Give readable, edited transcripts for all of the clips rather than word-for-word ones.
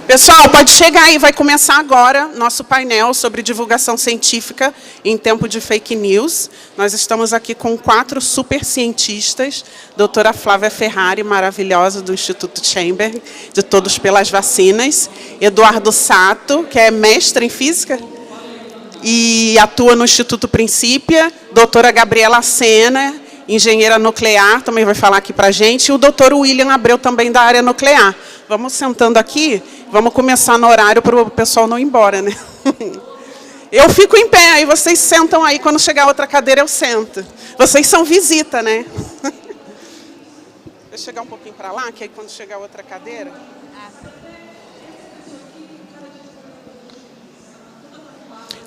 Pessoal, pode chegar aí, vai começar agora nosso painel sobre divulgação científica em tempo de fake news. Nós estamos aqui com 4 super cientistas, doutora Flávia Ferrari, maravilhosa, do Instituto Chamber, de Todos pelas Vacinas, Eduardo Sato, que é mestre em física e atua no Instituto Princípia, doutora Gabriela Sena, engenheira nuclear, também vai falar aqui para a gente, e o doutor William Abreu, também da área nuclear. Vamos sentando aqui, vamos começar no horário para o pessoal não ir embora, né? Eu fico em pé, aí vocês sentam aí, quando chegar outra cadeira eu sento. Vocês são visita, né? Vou chegar um pouquinho para lá, que aí quando chegar outra cadeira...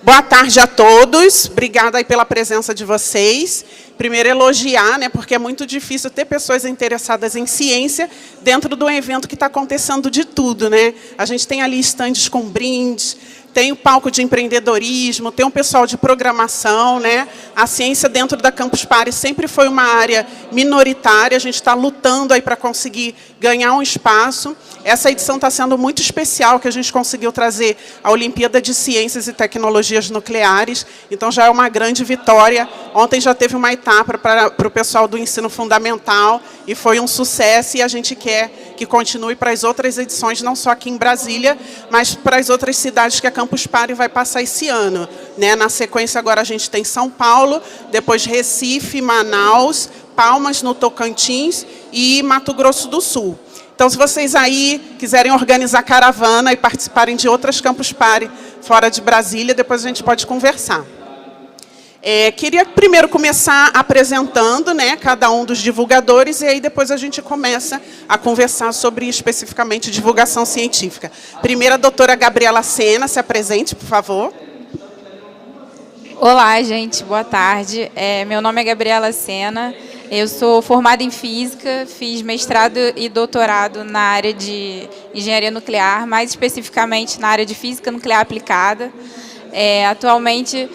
Boa tarde a todos, obrigada aí pela presença de vocês. Primeiro, elogiar, né, porque é muito difícil ter pessoas interessadas em ciência dentro de um evento que está acontecendo de tudo, né? A gente tem ali estandes com brindes, tem o palco de empreendedorismo, tem um pessoal de programação, né? A ciência dentro da Campus Party sempre foi uma área minoritária, a gente está lutando aí para conseguir ganhar um espaço. Essa edição está sendo muito especial, que a gente conseguiu trazer a Olimpíada de Ciências e Tecnologias Nucleares, então já é uma grande vitória. Ontem já teve uma etapa para o pessoal do ensino fundamental e foi um sucesso, e a gente quer que continue para as outras edições, não só aqui em Brasília, mas para as outras cidades que a Campus Party vai passar esse ano, né? Na sequência, agora a gente tem São Paulo, depois Recife, Manaus, Palmas, no Tocantins, e Mato Grosso do Sul. Então, se vocês aí quiserem organizar caravana e participarem de outras Campus Party fora de Brasília, depois a gente pode conversar. Queria primeiro começar apresentando, né, cada um dos divulgadores, e aí depois a gente começa a conversar sobre especificamente divulgação científica. Primeiro, a doutora Gabriela Sena, se apresente, por favor. Olá, gente, boa tarde. Meu nome é Gabriela Sena, eu sou formada em Física, fiz mestrado e doutorado na área de Engenharia Nuclear, mais especificamente na área de Física Nuclear Aplicada. Atualmente,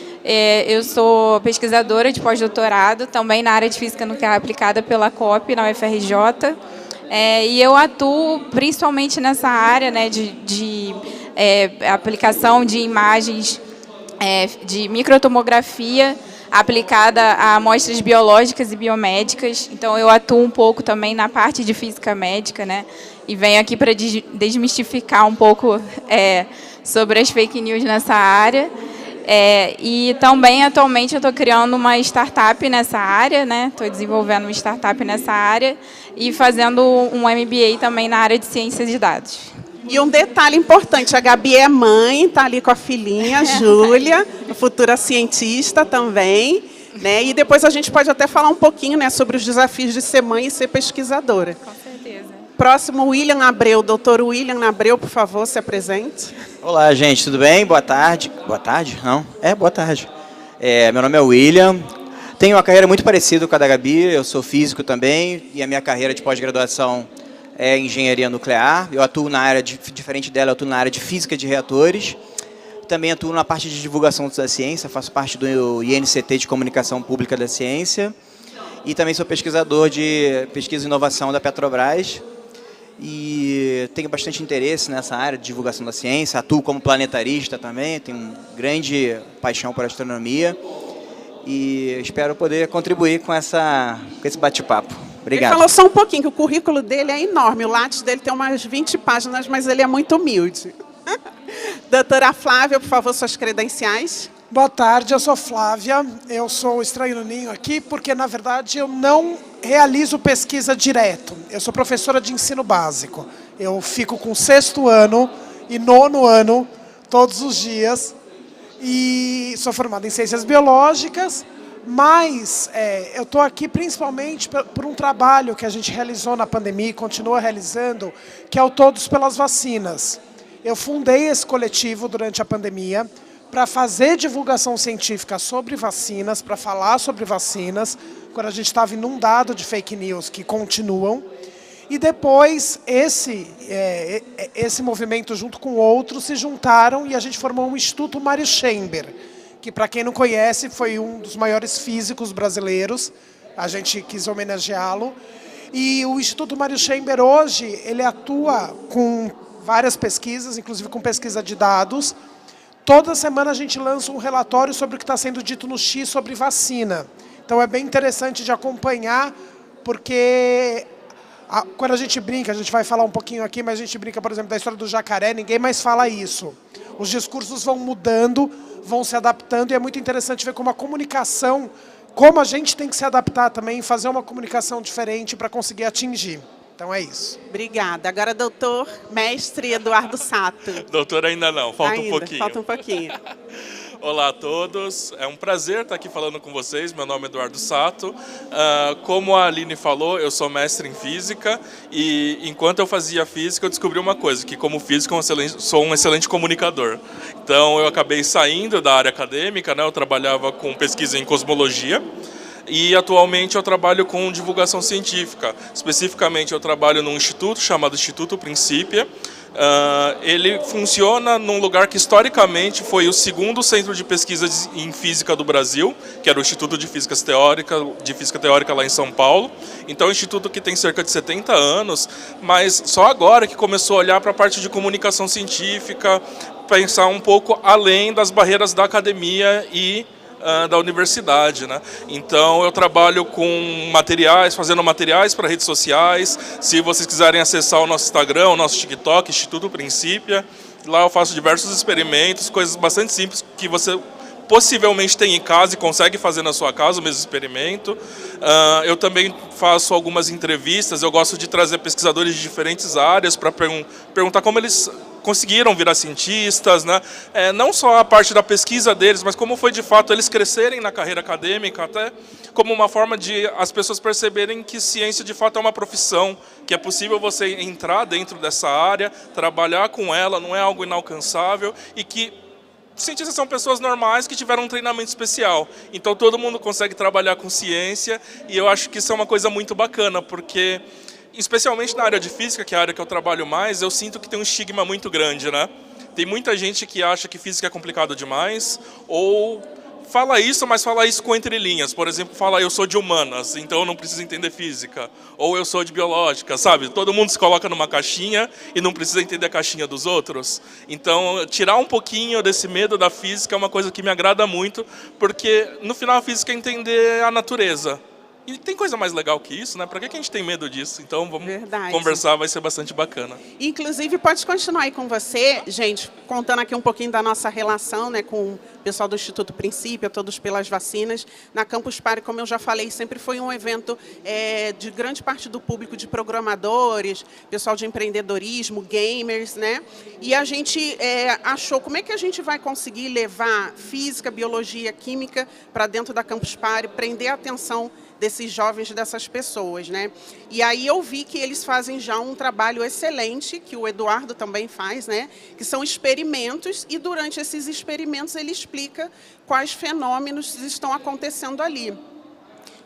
eu sou pesquisadora de pós-doutorado, também na área de Física Nuclear Aplicada pela COP, na UFRJ, e eu atuo principalmente nessa área, né, de aplicação de imagens de microtomografia aplicada a amostras biológicas e biomédicas. Então, eu atuo um pouco também na parte de física médica, né, e venho aqui para desmistificar um pouco sobre as fake news nessa área. E também, atualmente, eu estou criando uma startup nessa área, né? Estou desenvolvendo uma startup nessa área e fazendo um MBA também na área de ciências de dados. E um detalhe importante, a Gabi é mãe, está ali com a filhinha, Júlia, futura cientista também, né? E depois a gente pode até falar um pouquinho, né, sobre os desafios de ser mãe e ser pesquisadora. Com certeza. Próximo, William Abreu. Doutor William Abreu, por favor, se apresente. Olá, gente, tudo bem? Boa tarde. Boa tarde? Não? Boa tarde. Meu nome é William. Tenho uma carreira muito parecida com a da Gabi. Eu sou físico também e a minha carreira de pós-graduação é engenharia nuclear. Eu atuo na área, diferente dela, eu atuo na área de física de reatores. Também atuo na parte de divulgação da ciência, faço parte do INCT de Comunicação Pública da Ciência. E também sou pesquisador de pesquisa e inovação da Petrobras. E tenho bastante interesse nessa área de divulgação da ciência, atuo como planetarista também, tenho grande paixão por astronomia e espero poder contribuir com esse bate-papo. Obrigado. Ele falou só um pouquinho, que o currículo dele é enorme, o Lattes dele tem umas 20 páginas, mas ele é muito humilde. Doutora Flávia, por favor, suas credenciais. Boa tarde, eu sou Flávia, eu sou o estranho no ninho aqui, porque, na verdade, eu não realizo pesquisa direto. Eu sou professora de ensino básico. Eu fico com 6º ano e 9º ano, todos os dias, e sou formada em ciências biológicas, mas eu estou aqui principalmente por um trabalho que a gente realizou na pandemia e continua realizando, que é o Todos pelas Vacinas. Eu fundei esse coletivo durante a pandemia, para fazer divulgação científica sobre vacinas, para falar sobre vacinas, quando a gente estava inundado de fake news que continuam. E depois esse movimento, junto com outros, se juntaram e a gente formou um Instituto Mário Chamber, que, para quem não conhece, foi um dos maiores físicos brasileiros. A gente quis homenageá-lo. E o Instituto Mário Chamber hoje, ele atua com várias pesquisas, inclusive com pesquisa de dados. Toda semana a gente lança um relatório sobre o que está sendo dito no X sobre vacina. Então é bem interessante de acompanhar, porque quando a gente brinca, a gente vai falar um pouquinho aqui, mas a gente brinca, por exemplo, da história do jacaré, ninguém mais fala isso. Os discursos vão mudando, vão se adaptando, e é muito interessante ver como a comunicação, como a gente tem que se adaptar também, fazer uma comunicação diferente para conseguir atingir. Então é isso. Obrigada. Agora, doutor, mestre Eduardo Sato. Doutor ainda não, falta um pouquinho. Falta um pouquinho. Olá a todos, é um prazer estar aqui falando com vocês, meu nome é Eduardo Sato. Como a Aline falou, eu sou mestre em física e enquanto eu fazia física eu descobri uma coisa, que como físico eu sou um excelente comunicador. Então eu acabei saindo da área acadêmica, né? Eu trabalhava com pesquisa em cosmologia. E atualmente eu trabalho com divulgação científica. Especificamente eu trabalho num instituto chamado Instituto Principia. Ele funciona num lugar que historicamente foi o segundo centro de pesquisa em física do Brasil, que era o Instituto de Física Teórica lá em São Paulo. Então é um instituto que tem cerca de 70 anos, mas só agora que começou a olhar para a parte de comunicação científica, pensar um pouco além das barreiras da academia e da universidade, né? Então eu trabalho com materiais, fazendo materiais para redes sociais. Se vocês quiserem acessar o nosso Instagram, o nosso TikTok, Instituto Principia, lá eu faço diversos experimentos, coisas bastante simples que você possivelmente tem em casa e consegue fazer na sua casa o mesmo experimento. Eu também faço algumas entrevistas, eu gosto de trazer pesquisadores de diferentes áreas para perguntar como eles conseguiram virar cientistas, né? Não só a parte da pesquisa deles, mas como foi de fato eles crescerem na carreira acadêmica, até como uma forma de as pessoas perceberem que ciência de fato é uma profissão, que é possível você entrar dentro dessa área, trabalhar com ela, não é algo inalcançável e que cientistas são pessoas normais que tiveram um treinamento especial. Então todo mundo consegue trabalhar com ciência e eu acho que isso é uma coisa muito bacana, porque especialmente na área de física, que é a área que eu trabalho mais, eu sinto que tem um estigma muito grande, né? Tem muita gente que acha que física é complicado demais, ou fala isso, mas fala isso com entrelinhas. Por exemplo, fala eu sou de humanas, então eu não preciso entender física. Ou eu sou de biológica, sabe? Todo mundo se coloca numa caixinha e não precisa entender a caixinha dos outros. Então, tirar um pouquinho desse medo da física é uma coisa que me agrada muito, porque no final a física é entender a natureza. E tem coisa mais legal que isso, né? Para que a gente tem medo disso? Então vamos conversar, vai ser bastante bacana. Inclusive, pode continuar aí com você, gente, contando aqui um pouquinho da nossa relação, né, com o pessoal do Instituto Principia, Todos pelas Vacinas. Na Campus Party, como eu já falei, sempre foi um evento de grande parte do público de programadores, pessoal de empreendedorismo, gamers, né? E a gente achou como é que a gente vai conseguir levar física, biologia, química para dentro da Campus Party, prender a atenção desses jovens, dessas pessoas, né? E aí eu vi que eles fazem já um trabalho excelente, que o Eduardo também faz, né? Que são experimentos, e durante esses experimentos ele explica quais fenômenos estão acontecendo ali.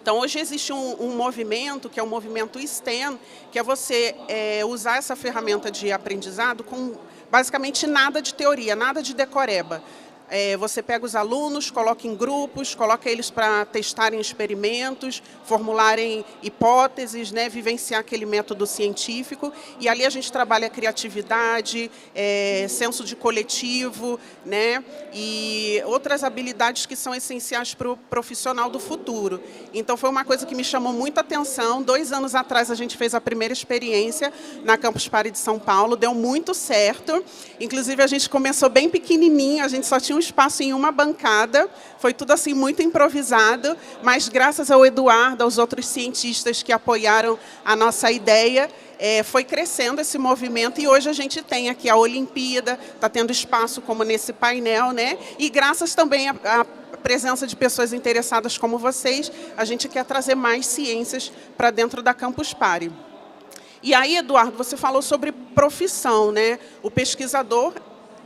Então, hoje existe um movimento, que é o movimento STEM, que é você usar essa ferramenta de aprendizado com basicamente nada de teoria, nada de decoreba. Você pega os alunos, coloca em grupos, coloca eles para testarem experimentos, formularem hipóteses, né, vivenciar aquele método científico. E ali a gente trabalha criatividade, senso de coletivo, né, e outras habilidades que são essenciais para o profissional do futuro. Então, foi uma coisa que me chamou muita atenção. 2 anos atrás, a gente fez a primeira experiência na Campus Party de São Paulo, deu muito certo. Inclusive, a gente começou bem pequenininho, a gente só tinha um espaço em uma bancada, foi tudo assim muito improvisado, mas graças ao Eduardo, aos outros cientistas que apoiaram a nossa ideia, foi crescendo esse movimento e hoje a gente tem aqui a Olimpíada, está tendo espaço como nesse painel, né? E graças também à presença de pessoas interessadas como vocês, a gente quer trazer mais ciências para dentro da Campus Party. E aí, Eduardo, você falou sobre profissão, né? O pesquisador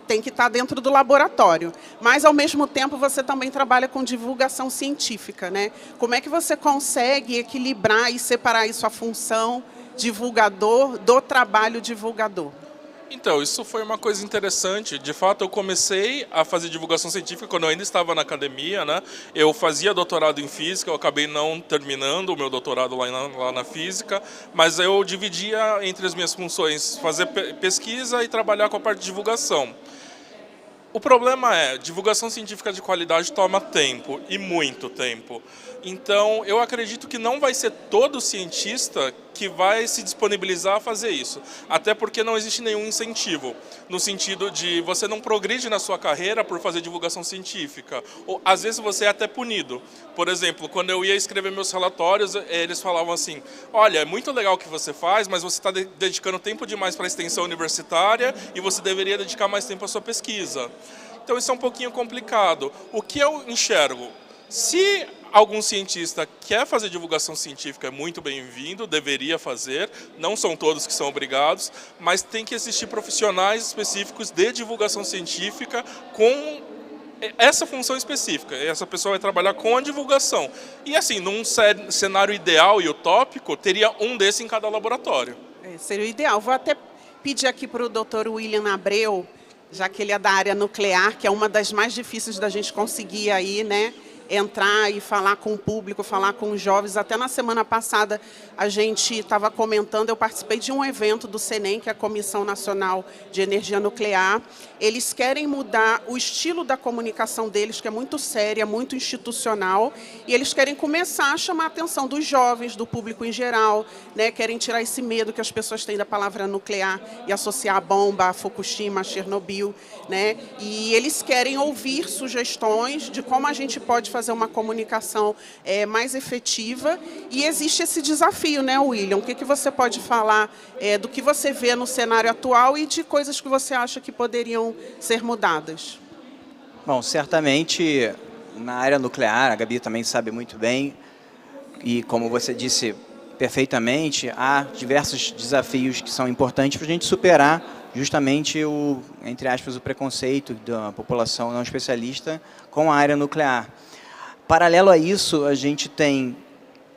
tem que estar dentro do laboratório, mas, ao mesmo tempo, você também trabalha com divulgação científica, né? Como é que você consegue equilibrar e separar isso, a função divulgador do trabalho divulgador? Então, isso foi uma coisa interessante. De fato, eu comecei a fazer divulgação científica quando eu ainda estava na academia, né? Eu fazia doutorado em física, eu acabei não terminando o meu doutorado lá na física, mas eu dividia entre as minhas funções fazer pesquisa e trabalhar com a parte de divulgação. O problema é, divulgação científica de qualidade toma tempo, e muito tempo. Então, eu acredito que não vai ser todo cientista que vai se disponibilizar a fazer isso. Até porque não existe nenhum incentivo, no sentido de você não progride na sua carreira por fazer divulgação científica. Ou, às vezes, você é até punido. Por exemplo, quando eu ia escrever meus relatórios, eles falavam assim, olha, é muito legal o que você faz, mas você está dedicando tempo demais para a extensão universitária e você deveria dedicar mais tempo à sua pesquisa. Então, isso é um pouquinho complicado. O que eu enxergo? Se algum cientista quer fazer divulgação científica, é muito bem-vindo, deveria fazer, não são todos que são obrigados, mas tem que existir profissionais específicos de divulgação científica com essa função específica. Essa pessoa vai trabalhar com a divulgação. E assim, num cenário ideal e utópico, teria um desse em cada laboratório. Seria o ideal. Vou até pedir aqui para o Dr. William Abreu, já que ele é da área nuclear, que é uma das mais difíceis da gente conseguir aí, né? Entrar e falar com o público, falar com os jovens. Até na semana passada a gente estava comentando, eu participei de um evento do CENEM, que é a Comissão Nacional de Energia Nuclear. Eles querem mudar o estilo da comunicação deles, que é muito séria, muito institucional, e eles querem começar a chamar a atenção dos jovens, do público em geral, né? Querem tirar esse medo que as pessoas têm da palavra nuclear e associar a bomba, a Fukushima, a Chernobyl, né? E eles querem ouvir sugestões de como a gente pode fazer uma comunicação mais efetiva, e existe esse desafio, né, William? O que você pode falar do que você vê no cenário atual e de coisas que você acha que poderiam ser mudadas? Bom, certamente na área nuclear, a Gabi também sabe muito bem, e como você disse perfeitamente, há diversos desafios que são importantes para a gente superar justamente entre aspas, o preconceito da população não especialista com a área nuclear. Paralelo a isso, a gente tem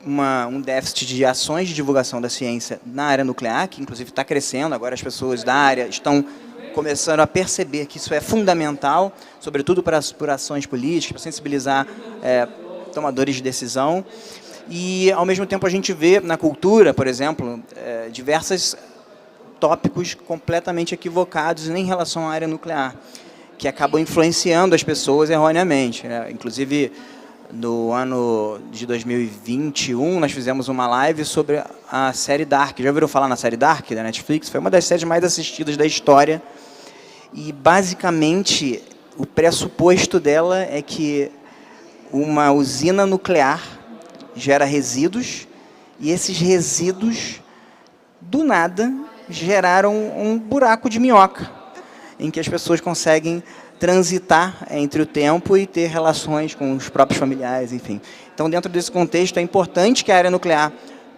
um déficit de ações de divulgação da ciência na área nuclear, que inclusive está crescendo, agora as pessoas da área estão começando a perceber que isso é fundamental, sobretudo por ações políticas, para sensibilizar tomadores de decisão. E, ao mesmo tempo, a gente vê na cultura, por exemplo, diversos tópicos completamente equivocados em relação à área nuclear, que acabam influenciando as pessoas erroneamente, né? Inclusive, no ano de 2021, nós fizemos uma live sobre a série Dark. Já ouviram falar na série Dark, da Netflix? Foi uma das séries mais assistidas da história. E, basicamente, o pressuposto dela é que uma usina nuclear gera resíduos, e esses resíduos, do nada, geraram um buraco de minhoca, em que as pessoas conseguem transitar entre o tempo e ter relações com os próprios familiares, enfim. Então, dentro desse contexto, é importante que a área nuclear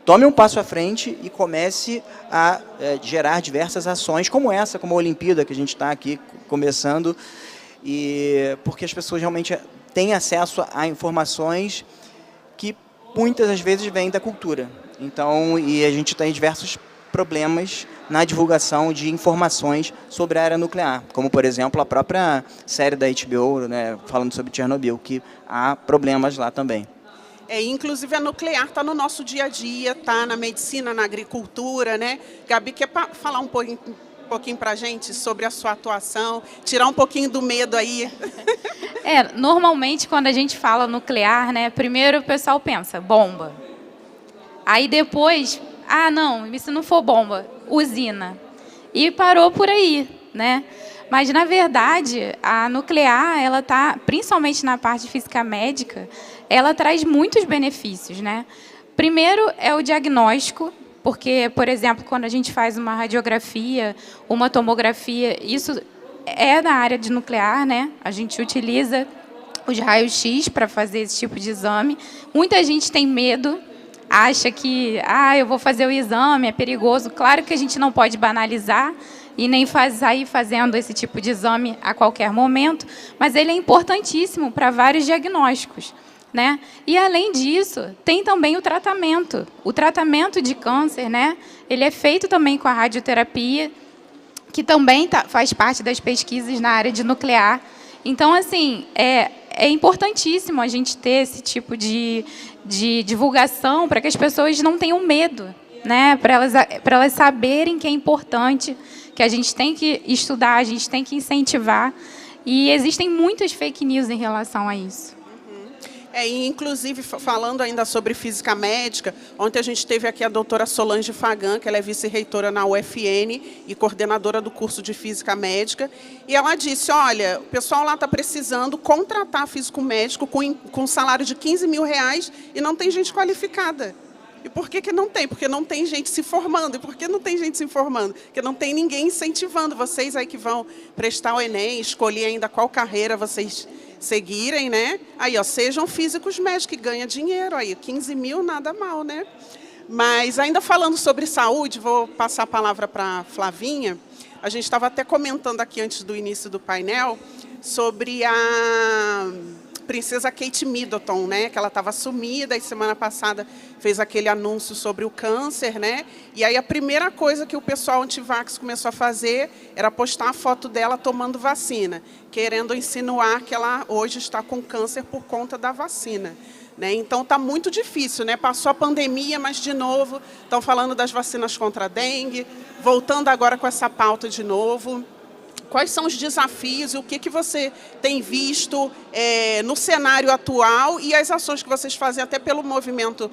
tome um passo à frente e comece a gerar diversas ações, como essa, como a Olimpíada, que a gente está aqui começando, porque as pessoas realmente têm acesso a informações que muitas das vezes vêm da cultura. Então, e a gente tem diversos problemas na divulgação de informações sobre a área nuclear, como, por exemplo, a própria série da HBO, né, falando sobre Chernobyl, que há problemas lá também. Inclusive, a nuclear está no nosso dia a dia, está na medicina, na agricultura, né? Gabi, quer falar um pouquinho para a gente sobre a sua atuação, tirar um pouquinho do medo aí? Normalmente, quando a gente fala nuclear, né, primeiro o pessoal pensa, bomba. Aí depois, não, e se não for bomba, usina. E parou por aí, né? Mas, na verdade, a nuclear, ela tá, principalmente na parte de física médica, ela traz muitos benefícios, né? Primeiro é o diagnóstico, porque, por exemplo, quando a gente faz uma radiografia, uma tomografia, isso é da área de nuclear, né? A gente utiliza os raios-x para fazer esse tipo de exame. Muita gente tem medo, acha que, eu vou fazer o exame, é perigoso. Claro que a gente não pode banalizar e nem sair fazendo esse tipo de exame a qualquer momento, mas ele é importantíssimo para vários diagnósticos, né? E, além disso, tem também o tratamento. O tratamento de câncer, né? Ele é feito também com a radioterapia, que também faz parte das pesquisas na área de nuclear. Então, assim, é importantíssimo a gente ter esse tipo de divulgação para que as pessoas não tenham medo, né? Para elas saberem que é importante, que a gente tem que estudar, a gente tem que incentivar. E existem muitas fake news em relação a isso. E inclusive, falando ainda sobre física médica, ontem a gente teve aqui a doutora Solange Fagan, que ela é vice-reitora na UFN e coordenadora do curso de física médica, e ela disse, olha, o pessoal lá está precisando contratar físico médico com salário de R$15 mil e não tem gente qualificada. E por que não tem? Porque não tem gente se formando. E por que não tem gente se formando? Porque não tem ninguém incentivando. Vocês aí que vão prestar o Enem, escolher ainda qual carreira vocês seguirem, né? Aí, ó, sejam físicos médicos, que ganham dinheiro aí. 15 mil, nada mal, né? Mas ainda falando sobre saúde, vou passar a palavra para a Flavinha. A gente estava até comentando aqui antes do início do painel sobre a princesa Kate Middleton, né? Que ela estava sumida e semana passada fez aquele anúncio sobre o câncer, né? E aí a primeira coisa que o pessoal antivax começou a fazer era postar a foto dela tomando vacina, querendo insinuar que ela hoje está com câncer por conta da vacina. Né? Então, está muito difícil, né? Passou a pandemia, mas, de novo, estão falando das vacinas contra a dengue, voltando agora com essa pauta de novo. Quais são os desafios e o que você tem visto no cenário atual e as ações que vocês fazem até pelo movimento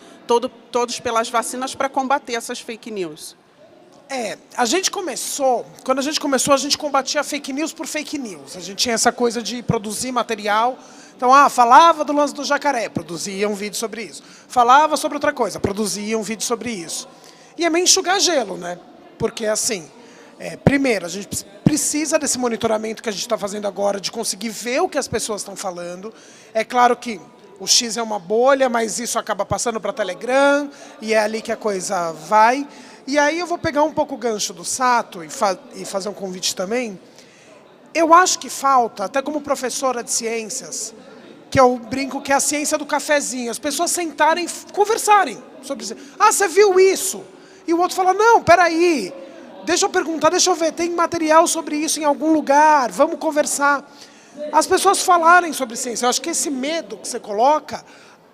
Todos pelas Vacinas para combater essas fake news? Quando a gente começou, a gente combatia fake news por fake news. A gente tinha essa coisa de produzir material. Então, falava do lance do jacaré, produzia um vídeo sobre isso. Falava sobre outra coisa, produzia um vídeo sobre isso. E é meio enxugar gelo, né? Porque, assim, primeiro, a gente precisa desse monitoramento que a gente está fazendo agora, de conseguir ver o que as pessoas estão falando. É claro que o X é uma bolha, mas isso acaba passando para Telegram, e é ali que a coisa vai. E aí eu vou pegar um pouco o gancho do Sato e fazer um convite também. Eu acho que falta, até como professora de ciências, que eu brinco que é a ciência do cafezinho, as pessoas sentarem e conversarem sobre isso. Você viu isso? E o outro fala, não, peraí, deixa eu perguntar, deixa eu ver, tem material sobre isso em algum lugar, vamos conversar. As pessoas falarem sobre ciência. Eu acho que esse medo que você coloca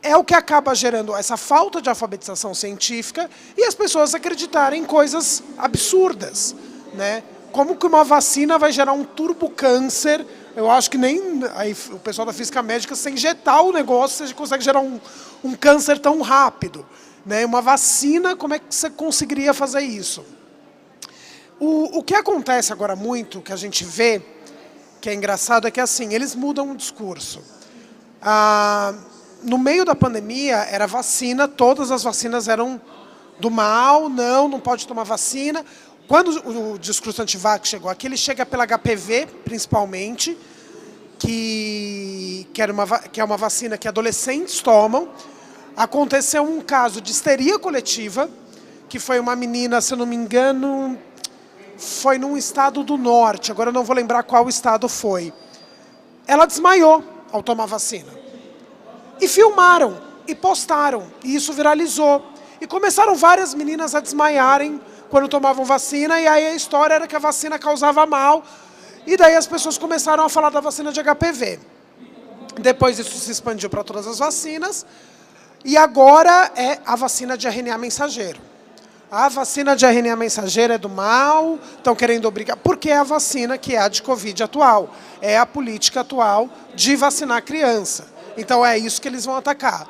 é o que acaba gerando essa falta de alfabetização científica e as pessoas acreditarem em coisas absurdas, né? Como que uma vacina vai gerar um turbocâncer? Eu acho que nem aí, o pessoal da física médica, sem injetar o negócio, você consegue gerar um câncer tão rápido, né? Uma vacina, como é que você conseguiria fazer isso? O que acontece agora muito, que a gente vê, que é engraçado, é que assim, eles mudam o discurso. No meio da pandemia, era vacina, todas as vacinas eram do mal, não pode tomar vacina. Quando o discurso antivax chegou aqui, ele chega pela HPV, principalmente, que é uma vacina que adolescentes tomam. Aconteceu um caso de histeria coletiva, que foi uma menina, se eu não me engano, foi num estado do norte, agora eu não vou lembrar qual estado foi. Ela desmaiou ao tomar vacina. E filmaram, e postaram, e isso viralizou. E começaram várias meninas a desmaiarem quando tomavam vacina, e aí a história era que a vacina causava mal, e daí as pessoas começaram a falar da vacina de HPV. Depois isso se expandiu para todas as vacinas, e agora é a vacina de RNA mensageiro. A vacina de RNA mensageiro é do mal, estão querendo obrigar, porque é a vacina que é a de Covid atual, é a política atual de vacinar criança. Então é isso que eles vão atacar.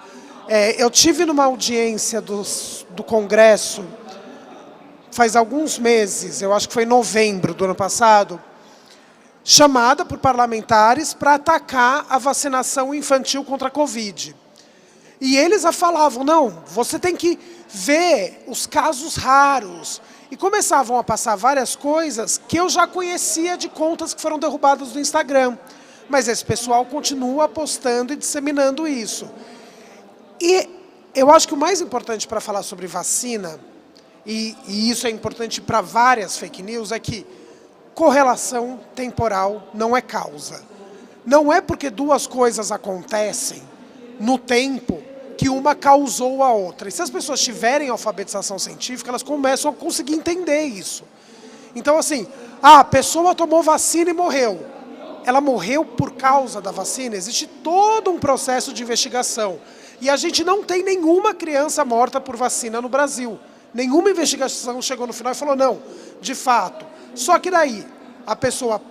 Eu tive numa audiência do Congresso, faz alguns meses, eu acho que foi em novembro do ano passado, chamada por parlamentares para atacar a vacinação infantil contra a Covid. E eles falavam, não, você tem que ver os casos raros. E começavam a passar várias coisas que eu já conhecia de contas que foram derrubadas do Instagram. Mas esse pessoal continua postando e disseminando isso. E eu acho que o mais importante para falar sobre vacina, e isso é importante para várias fake news, é que correlação temporal não é causa. Não é porque duas coisas acontecem no tempo que uma causou a outra. E se as pessoas tiverem alfabetização científica, elas começam a conseguir entender isso. Então, assim, a pessoa tomou vacina e morreu. Ela morreu por causa da vacina? Existe todo um processo de investigação. E a gente não tem nenhuma criança morta por vacina no Brasil. Nenhuma investigação chegou no final e falou, não, de fato. Só que daí, a pessoa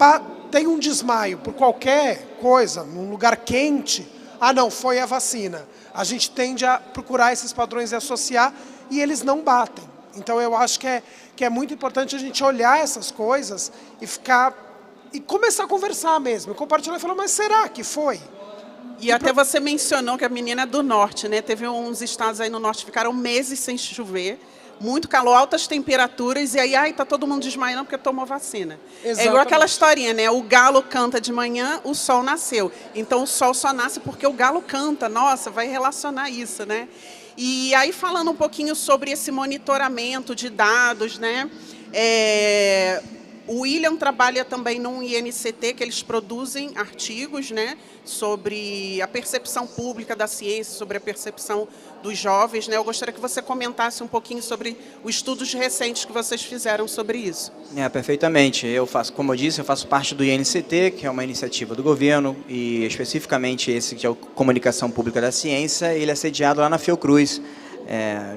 tem um desmaio por qualquer coisa, num lugar quente, não, foi a vacina. A gente tende a procurar esses padrões e associar, e eles não batem. Então eu acho que é muito importante a gente olhar essas coisas e começar a conversar mesmo, compartilhar e falar, mas será que foi? E até você mencionou que a menina é do norte, né? Teve uns estados aí no norte que ficaram meses sem chover, muito calor, altas temperaturas, e aí tá todo mundo desmaiando porque tomou vacina. Exatamente. É igual aquela historinha, né? O galo canta de manhã, o sol nasceu. Então o sol só nasce porque o galo canta. Nossa, vai relacionar isso, né? E aí falando um pouquinho sobre esse monitoramento de dados, né? O William trabalha também num INCT, que eles produzem artigos, né, sobre a percepção pública da ciência, sobre a percepção dos jovens, né? Eu gostaria que você comentasse um pouquinho sobre os estudos recentes que vocês fizeram sobre isso. Perfeitamente. Como eu disse, eu faço parte do INCT, que é uma iniciativa do governo, e especificamente esse que é o Comunicação Pública da Ciência, ele é sediado lá na Fiocruz,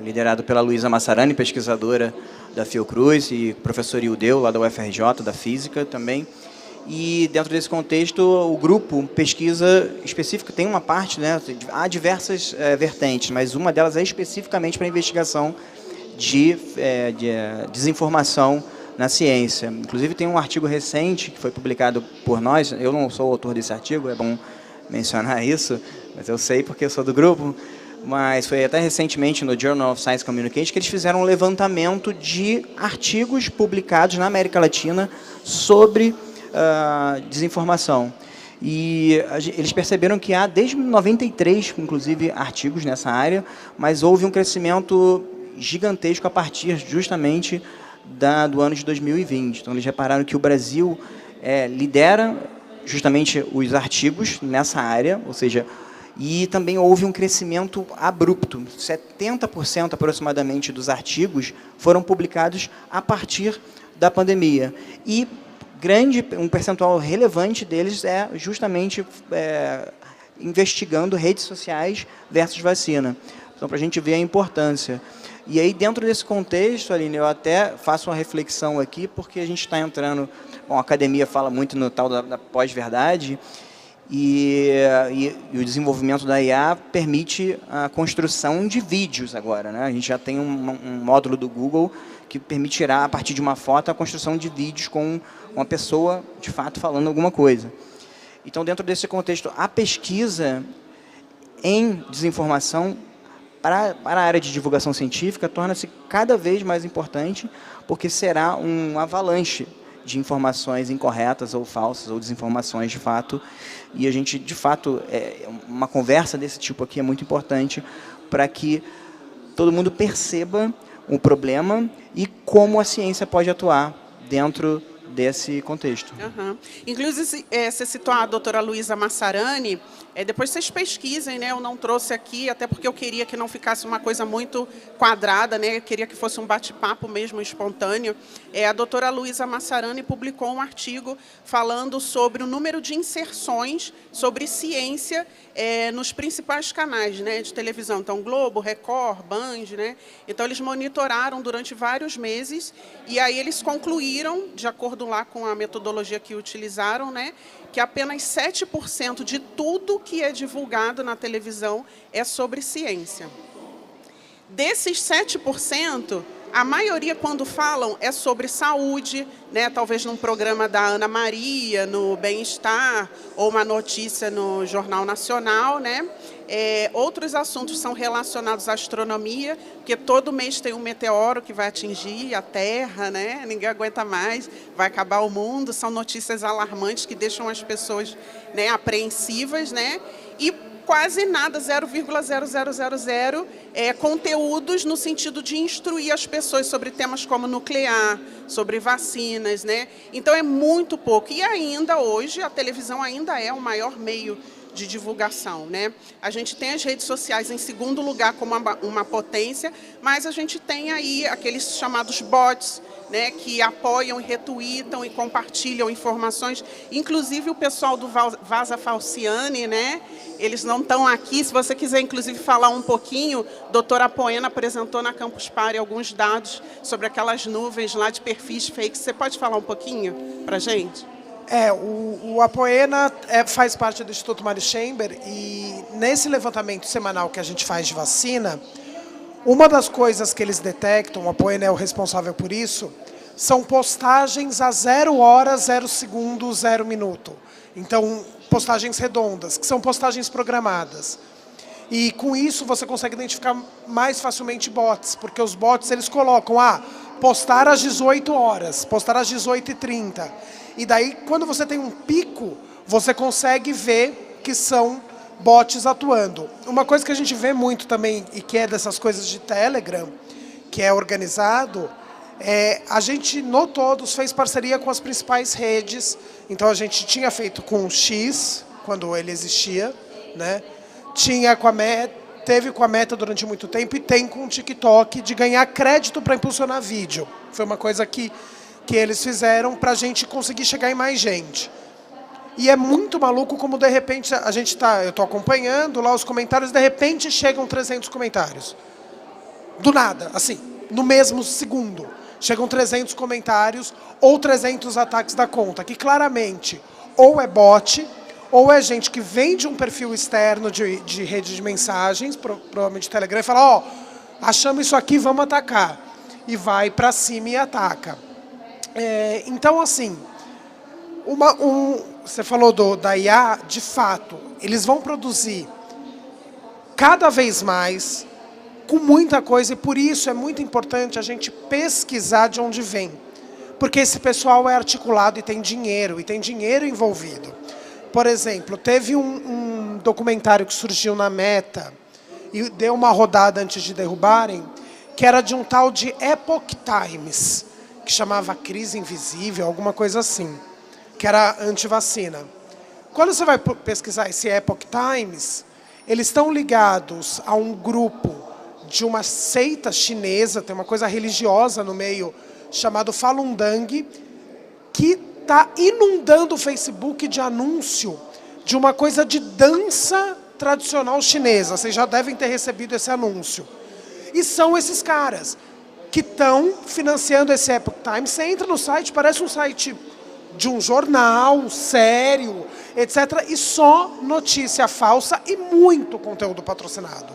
liderado pela Luísa Massarani, pesquisadora da Fiocruz, e professor Ildeu, lá da UFRJ, da Física também. E dentro desse contexto, o grupo pesquisa específica, tem uma parte, né, há diversas vertentes, mas uma delas é especificamente para a investigação de desinformação na ciência. Inclusive tem um artigo recente que foi publicado por nós, eu não sou o autor desse artigo, é bom mencionar isso, mas eu sei porque eu sou do grupo, mas foi até recentemente no Journal of Science Communication que eles fizeram um levantamento de artigos publicados na América Latina sobre desinformação. E eles perceberam que há, desde 93, inclusive, artigos nessa área, mas houve um crescimento gigantesco a partir justamente do ano de 2020. Então, eles repararam que o Brasil lidera justamente os artigos nessa área, ou seja, e também houve um crescimento abrupto. 70% aproximadamente dos artigos foram publicados a partir da pandemia. E um percentual relevante deles é justamente investigando redes sociais versus vacina. Então, para a gente ver a importância. E aí, dentro desse contexto, Aline, eu até faço uma reflexão aqui, porque a gente está entrando... Bom, a academia fala muito no tal da pós-verdade, e o desenvolvimento da IA permite a construção de vídeos agora, né? A gente já tem um módulo do Google que permitirá, a partir de uma foto, a construção de vídeos com uma pessoa, de fato, falando alguma coisa. Então, dentro desse contexto, a pesquisa em desinformação para a área de divulgação científica torna-se cada vez mais importante, porque será um avalanche de informações incorretas ou falsas, ou desinformações de fato, e a gente, de fato, uma conversa desse tipo aqui é muito importante para que todo mundo perceba o problema e como a ciência pode atuar dentro desse contexto. Uhum. Inclusive, você citou a doutora Luísa Massarani, depois vocês pesquisem, né? Eu não trouxe aqui, até porque eu queria que não ficasse uma coisa muito quadrada, né? Eu queria que fosse um bate-papo mesmo, espontâneo. A doutora Luísa Massarani publicou um artigo falando sobre o número de inserções sobre ciência nos principais canais, né, de televisão. Então, Globo, Record, Band, né? Então, eles monitoraram durante vários meses e aí eles concluíram, de acordo lá com a metodologia que utilizaram, né, que apenas 7% de tudo que é divulgado na televisão é sobre ciência. Desses 7%, a maioria, quando falam, é sobre saúde, né? Talvez num programa da Ana Maria, no Bem-Estar, ou uma notícia no Jornal Nacional, né? Outros assuntos são relacionados à astronomia, porque todo mês tem um meteoro que vai atingir a Terra, né? Ninguém aguenta mais, vai acabar o mundo. São notícias alarmantes que deixam as pessoas, né, apreensivas, né? E quase nada, 0,0000, conteúdos no sentido de instruir as pessoas sobre temas como nuclear, sobre vacinas, né? Então, é muito pouco. E ainda hoje, a televisão ainda é o maior meio de divulgação, né? A gente tem as redes sociais em segundo lugar como uma potência, mas a gente tem aí aqueles chamados bots, né, que apoiam, retweetam e compartilham informações. Inclusive o pessoal do Vaza Falciane, né? Eles não estão aqui. Se você quiser, inclusive, falar um pouquinho, a doutora Apoena apresentou na Campus Party alguns dados sobre aquelas nuvens lá de perfis fakes. Você pode falar um pouquinho para a gente? O Apoena faz parte do Instituto Mary Chamber e nesse levantamento semanal que a gente faz de vacina, uma das coisas que eles detectam, o Apoena é o responsável por isso, são postagens a 0 hora, 0 segundo, 0 minuto. Então, postagens redondas, que são postagens programadas. E com isso você consegue identificar mais facilmente bots, porque os bots eles colocam, postar às 18 horas, postar às 18h30. E daí, quando você tem um pico, você consegue ver que são bots atuando. Uma coisa que a gente vê muito também, e que é dessas coisas de Telegram, que é organizado, a gente, no Todos, fez parceria com as principais redes. Então, a gente tinha feito com o X, quando ele existia, né? Teve com a Meta durante muito tempo e tem com o TikTok de ganhar crédito para impulsionar vídeo. Foi uma coisa que eles fizeram para a gente conseguir chegar em mais gente. E é muito maluco como, de repente, eu estou acompanhando lá os comentários, de repente chegam 300 comentários. Do nada, assim, no mesmo segundo. Chegam 300 comentários ou 300 ataques da conta, que claramente ou é bot, ou é gente que vem de um perfil externo de rede de mensagens, provavelmente Telegram, e fala, achamos isso aqui, vamos atacar. E vai para cima e ataca. Então, assim, você falou da IA, de fato, eles vão produzir cada vez mais, com muita coisa, e por isso é muito importante a gente pesquisar de onde vem. Porque esse pessoal é articulado e tem dinheiro envolvido. Por exemplo, teve um documentário que surgiu na Meta, e deu uma rodada antes de derrubarem, que era de um tal de Epoch Times, que chamava Crise Invisível, alguma coisa assim, que era antivacina. Quando você vai pesquisar esse Epoch Times, eles estão ligados a um grupo de uma seita chinesa, tem uma coisa religiosa no meio, chamado Falun Dang, que está inundando o Facebook de anúncio de uma coisa de dança tradicional chinesa. Vocês já devem ter recebido esse anúncio. E são esses caras que estão financiando esse Epoch Times. Você entra no site, parece um site de um jornal sério, etc. E só notícia falsa e muito conteúdo patrocinado.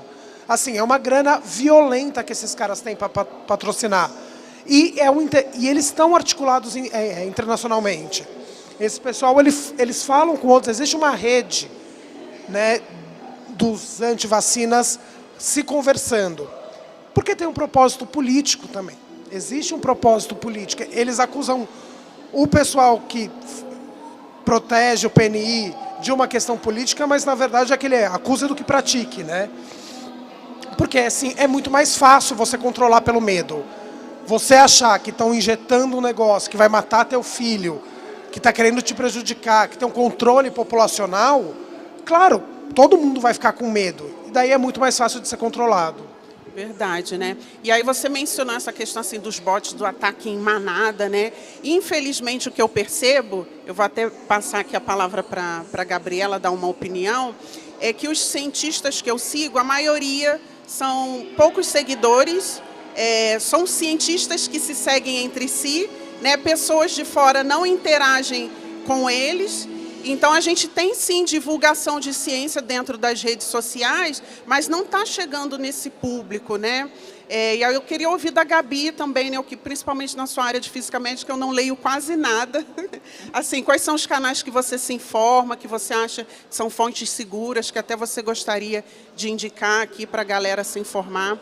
Assim, é uma grana violenta que esses caras têm para patrocinar. E eles estão articulados internacionalmente. Esse pessoal, eles falam com outros. Existe uma rede, né, dos antivacinas se conversando. Porque tem um propósito político também. Existe um propósito político. Eles acusam o pessoal que protege o PNI de uma questão política, mas, na verdade, é que ele acusa do que pratique, né? Porque, assim, é muito mais fácil você controlar pelo medo. Você achar que estão injetando um negócio que vai matar teu filho, que está querendo te prejudicar, que tem um controle populacional, claro, todo mundo vai ficar com medo. E daí é muito mais fácil de ser controlado. Verdade, né? E aí você mencionou essa questão assim, dos bots, do ataque em manada, né? Infelizmente, o que eu percebo, eu vou até passar aqui a palavra para a Gabriela dar uma opinião, é que os cientistas que eu sigo, a maioria são poucos seguidores, são cientistas que se seguem entre si, né? Pessoas de fora não interagem com eles. Então, a gente tem, sim, divulgação de ciência dentro das redes sociais, mas não está chegando nesse público, né? E aí eu queria ouvir da Gabi também, né, que principalmente na sua área de física médica eu não leio quase nada. Assim, quais são os canais que você se informa, que você acha que são fontes seguras, que até você gostaria de indicar aqui para a galera se informar?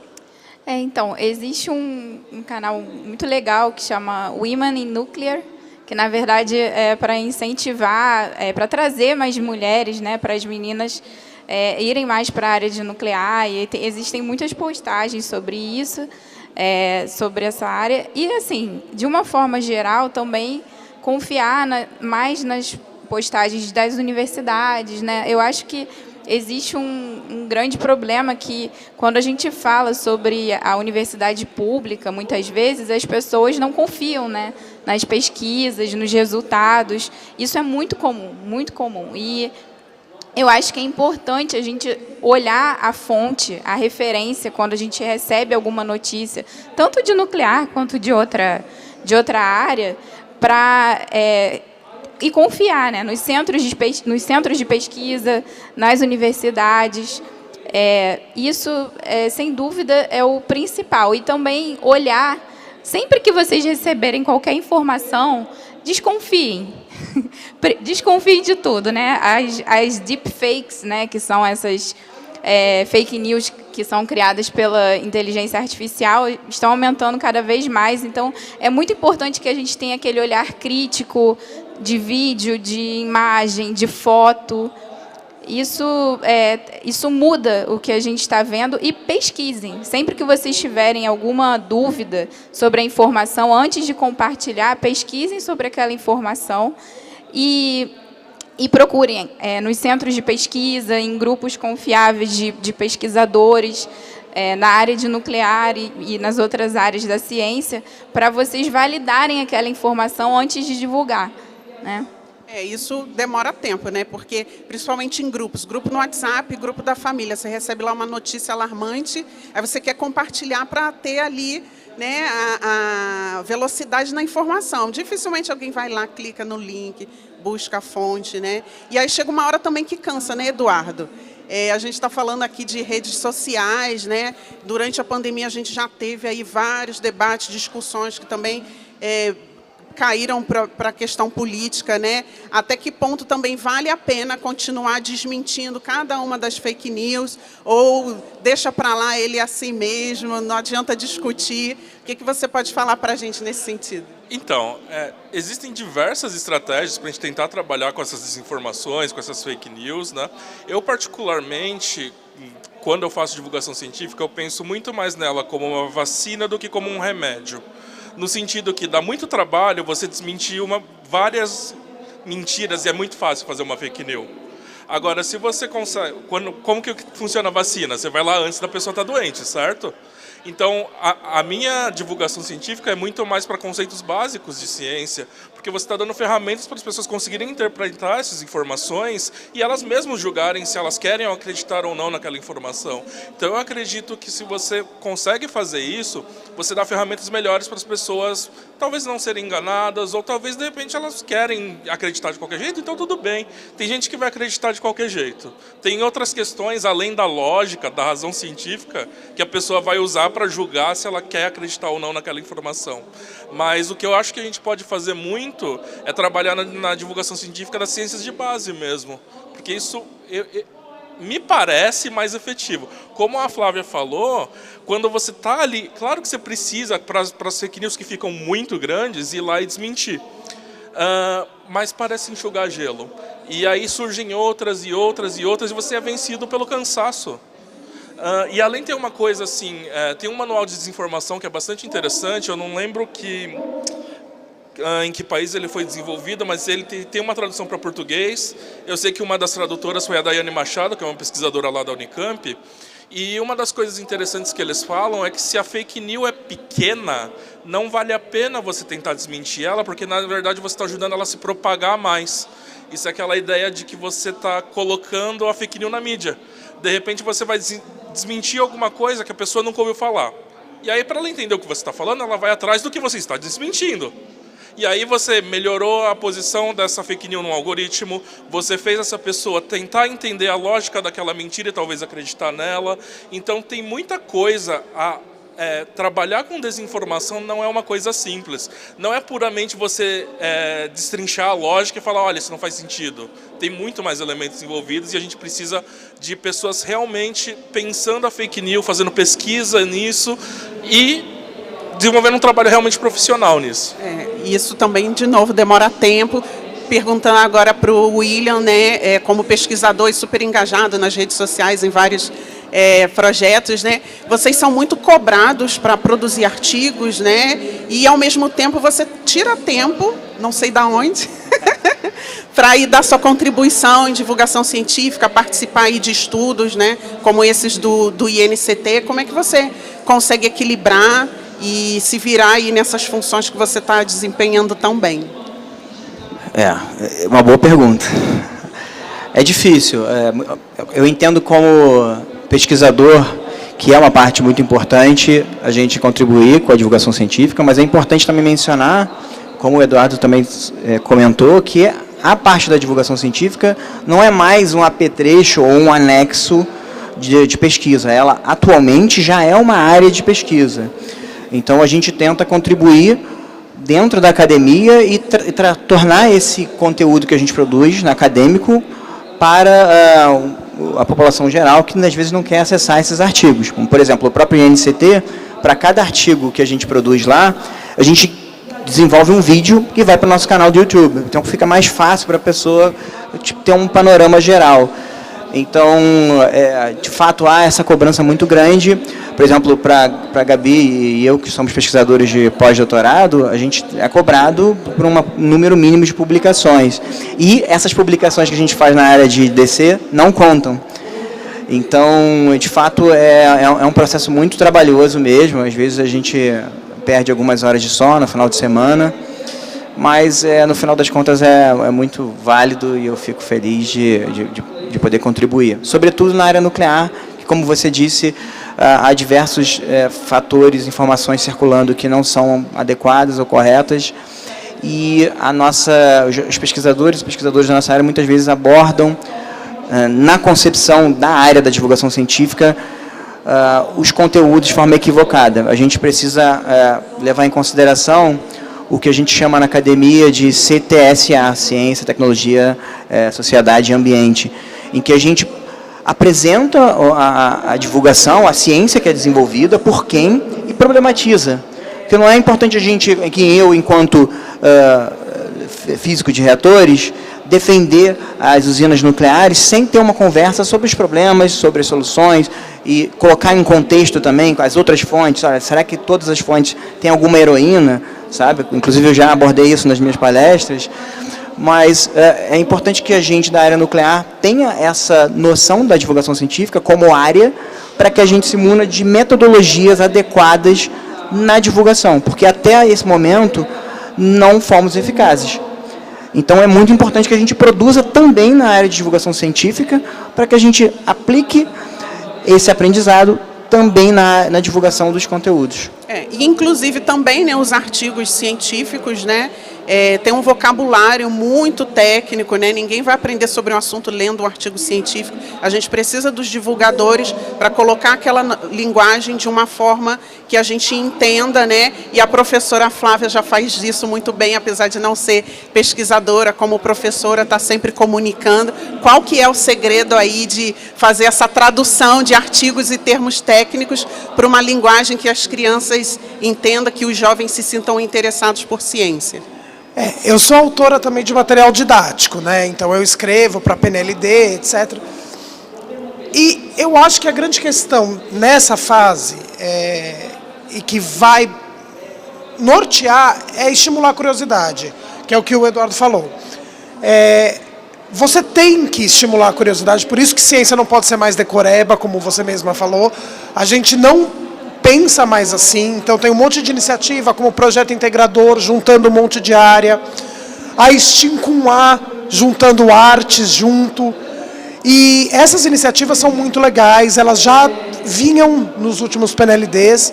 Então, existe um canal muito legal que chama Women in Nuclear, que, na verdade, é para incentivar, para trazer mais mulheres, né, para as meninas irem mais para a área de nuclear. E existem muitas postagens sobre isso, sobre essa área. E, assim, de uma forma geral, também confiar mais nas postagens das universidades, né? Eu acho que existe um grande problema que, quando a gente fala sobre a universidade pública, muitas vezes as pessoas não confiam, né, nas pesquisas, nos resultados. Isso é muito comum, muito comum. E eu acho que é importante a gente olhar a fonte, a referência, quando a gente recebe alguma notícia, tanto de nuclear quanto de outra área, para e confiar, né, nos centros de pesquisa, nas universidades. Isso, sem dúvida, é o principal. E também olhar, sempre que vocês receberem qualquer informação, desconfiem. Desconfiem de tudo, né? As deepfakes, né, que são essas fake news que são criadas pela inteligência artificial, estão aumentando cada vez mais. Então, é muito importante que a gente tenha aquele olhar crítico de vídeo, de imagem, de foto. Isso muda o que a gente está vendo. E pesquisem. Sempre que vocês tiverem alguma dúvida sobre a informação, antes de compartilhar, pesquisem sobre aquela informação e procurem nos centros de pesquisa, em grupos confiáveis de pesquisadores, na área de nuclear e nas outras áreas da ciência, para vocês validarem aquela informação antes de divulgar, né? Isso demora tempo, né? Porque, principalmente em grupos, grupo no WhatsApp, grupo da família, você recebe lá uma notícia alarmante, aí você quer compartilhar para ter ali, né, a velocidade na informação. Dificilmente alguém vai lá, clica no link, busca a fonte, né? E aí chega uma hora também que cansa, né, Eduardo? A gente está falando aqui de redes sociais, né? Durante a pandemia a gente já teve aí vários debates, discussões que também caíram para a questão política, né? Até que ponto também vale a pena continuar desmentindo cada uma das fake news, ou deixa para lá ele assim mesmo, não adianta discutir. O que você pode falar para a gente nesse sentido? Então, existem diversas estratégias para a gente tentar trabalhar com essas desinformações, com essas fake news, né? Eu, particularmente, quando eu faço divulgação científica, eu penso muito mais nela como uma vacina do que como um remédio. No sentido que dá muito trabalho você desmentir várias mentiras e é muito fácil fazer uma fake news. Agora, se você consegue... Como que funciona a vacina? Você vai lá antes da pessoa estar doente, certo? Então, a minha divulgação científica é muito mais para conceitos básicos de ciência, porque você está dando ferramentas para as pessoas conseguirem interpretar essas informações e elas mesmas julgarem se elas querem acreditar ou não naquela informação. Então, eu acredito que se você consegue fazer isso, você dá ferramentas melhores para as pessoas talvez não serem enganadas, ou talvez, de repente, elas querem acreditar de qualquer jeito, então tudo bem. Tem gente que vai acreditar de qualquer jeito. Tem outras questões, além da lógica, da razão científica, que a pessoa vai usar para julgar se ela quer acreditar ou não naquela informação. Mas o que eu acho que a gente pode fazer muito é trabalhar na divulgação científica das ciências de base mesmo, porque isso me parece mais efetivo. Como a Flávia falou, quando você está ali, claro que você precisa, para as fake news que ficam muito grandes, ir lá e desmentir. Mas parece enxugar gelo. E aí surgem outras e outras e outras, e você é vencido pelo cansaço. E além tem uma coisa assim, tem um manual de desinformação que é bastante interessante, eu não lembro em que país ele foi desenvolvido, mas ele tem uma tradução para português. Eu sei que uma das tradutoras foi a Daiane Machado, que é uma pesquisadora lá da Unicamp, e uma das coisas interessantes que eles falam é que se a fake news é pequena, não vale a pena você tentar desmentir ela, porque na verdade você está ajudando ela a se propagar mais. Isso é aquela ideia de que você está colocando a fake news na mídia. De repente você vai desmentir alguma coisa que a pessoa nunca ouviu falar. E aí, para ela entender o que você está falando, ela vai atrás do que você está desmentindo. E aí você melhorou a posição dessa fake news no algoritmo, você fez essa pessoa tentar entender a lógica daquela mentira e talvez acreditar nela. Então tem muita coisa trabalhar com desinformação não é uma coisa simples. Não é puramente você destrinchar a lógica e falar, olha, isso não faz sentido. Tem muito mais elementos envolvidos e a gente precisa de pessoas realmente pensando a fake news, fazendo pesquisa nisso e desenvolvendo um trabalho realmente profissional nisso. Isso também, de novo, demora tempo. Perguntando agora para o William, né, como pesquisador e super engajado nas redes sociais, em vários projetos, né? Vocês são muito cobrados para produzir artigos, né? E, ao mesmo tempo, você tira tempo, não sei de onde, para ir dar sua contribuição em divulgação científica, participar aí de estudos, né, como esses do INCT. Como é que você consegue equilibrar e se virar aí nessas funções que você está desempenhando tão bem? É uma boa pergunta. É difícil. Eu entendo como pesquisador que é uma parte muito importante a gente contribuir com a divulgação científica, mas é importante também mencionar, como o Eduardo também comentou, que a parte da divulgação científica não é mais um apetrecho ou um anexo de pesquisa. Ela atualmente já é uma área de pesquisa. Então a gente tenta contribuir dentro da academia e tornar esse conteúdo que a gente produz, acadêmico, para a população geral que às vezes não quer acessar esses artigos. Como, por exemplo, o próprio INCT, para cada artigo que a gente produz lá, a gente desenvolve um vídeo que vai para o nosso canal do YouTube. Então fica mais fácil para a pessoa ter um panorama geral. Então, de fato, há essa cobrança muito grande. Por exemplo, para a Gabi e eu, que somos pesquisadores de pós-doutorado, a gente é cobrado por um número mínimo de publicações. E essas publicações que a gente faz na área de DC não contam. Então, de fato, é um processo muito trabalhoso mesmo. Às vezes a gente perde algumas horas de sono no final de semana, mas no final das contas é muito válido e eu fico feliz de poder contribuir. Sobretudo na área nuclear, que, como você disse, há diversos fatores, informações circulando que não são adequadas ou corretas, e os pesquisadores da nossa área muitas vezes abordam, na concepção da área da divulgação científica, os conteúdos de forma equivocada. A gente precisa levar em consideração o que a gente chama na academia de CTSA, Ciência, Tecnologia, Sociedade e Ambiente, em que a gente apresenta a divulgação, a ciência que é desenvolvida, por quem, e problematiza. Porque não é importante que eu, enquanto físico de reatores, defender as usinas nucleares sem ter uma conversa sobre os problemas, sobre as soluções, e colocar em contexto também com as outras fontes. Olha, será que todas as fontes têm alguma heroína? Sabe? Inclusive eu já abordei isso nas minhas palestras. Mas é importante que a gente da área nuclear tenha essa noção da divulgação científica como área, para que a gente se muna de metodologias adequadas na divulgação, porque até esse momento não fomos eficazes. Então é muito importante que a gente produza também na área de divulgação científica, para que a gente aplique esse aprendizado também na divulgação dos conteúdos. E inclusive também, né, os artigos científicos, né, tem um vocabulário muito técnico, né? Ninguém vai aprender sobre um assunto lendo um artigo científico. A gente precisa dos divulgadores para colocar aquela linguagem de uma forma que a gente entenda, né? E a professora Flávia já faz isso muito bem, apesar de não ser pesquisadora, como professora, está sempre comunicando. Qual que é o segredo aí de fazer essa tradução de artigos e termos técnicos para uma linguagem que as crianças entendam, que os jovens se sintam interessados por ciência? Eu sou autora também de material didático, né? Então eu escrevo para a PNLD, etc. E eu acho que a grande questão nessa fase, e que vai nortear, é estimular a curiosidade, que é o que o Eduardo falou. Você tem que estimular a curiosidade, por isso que ciência não pode ser mais decoreba, como você mesma falou. A gente não pensa mais assim, então tem um monte de iniciativa, como o Projeto Integrador, juntando um monte de área, a STEAM com A, juntando artes junto, e essas iniciativas são muito legais, elas já vinham nos últimos PNLDs,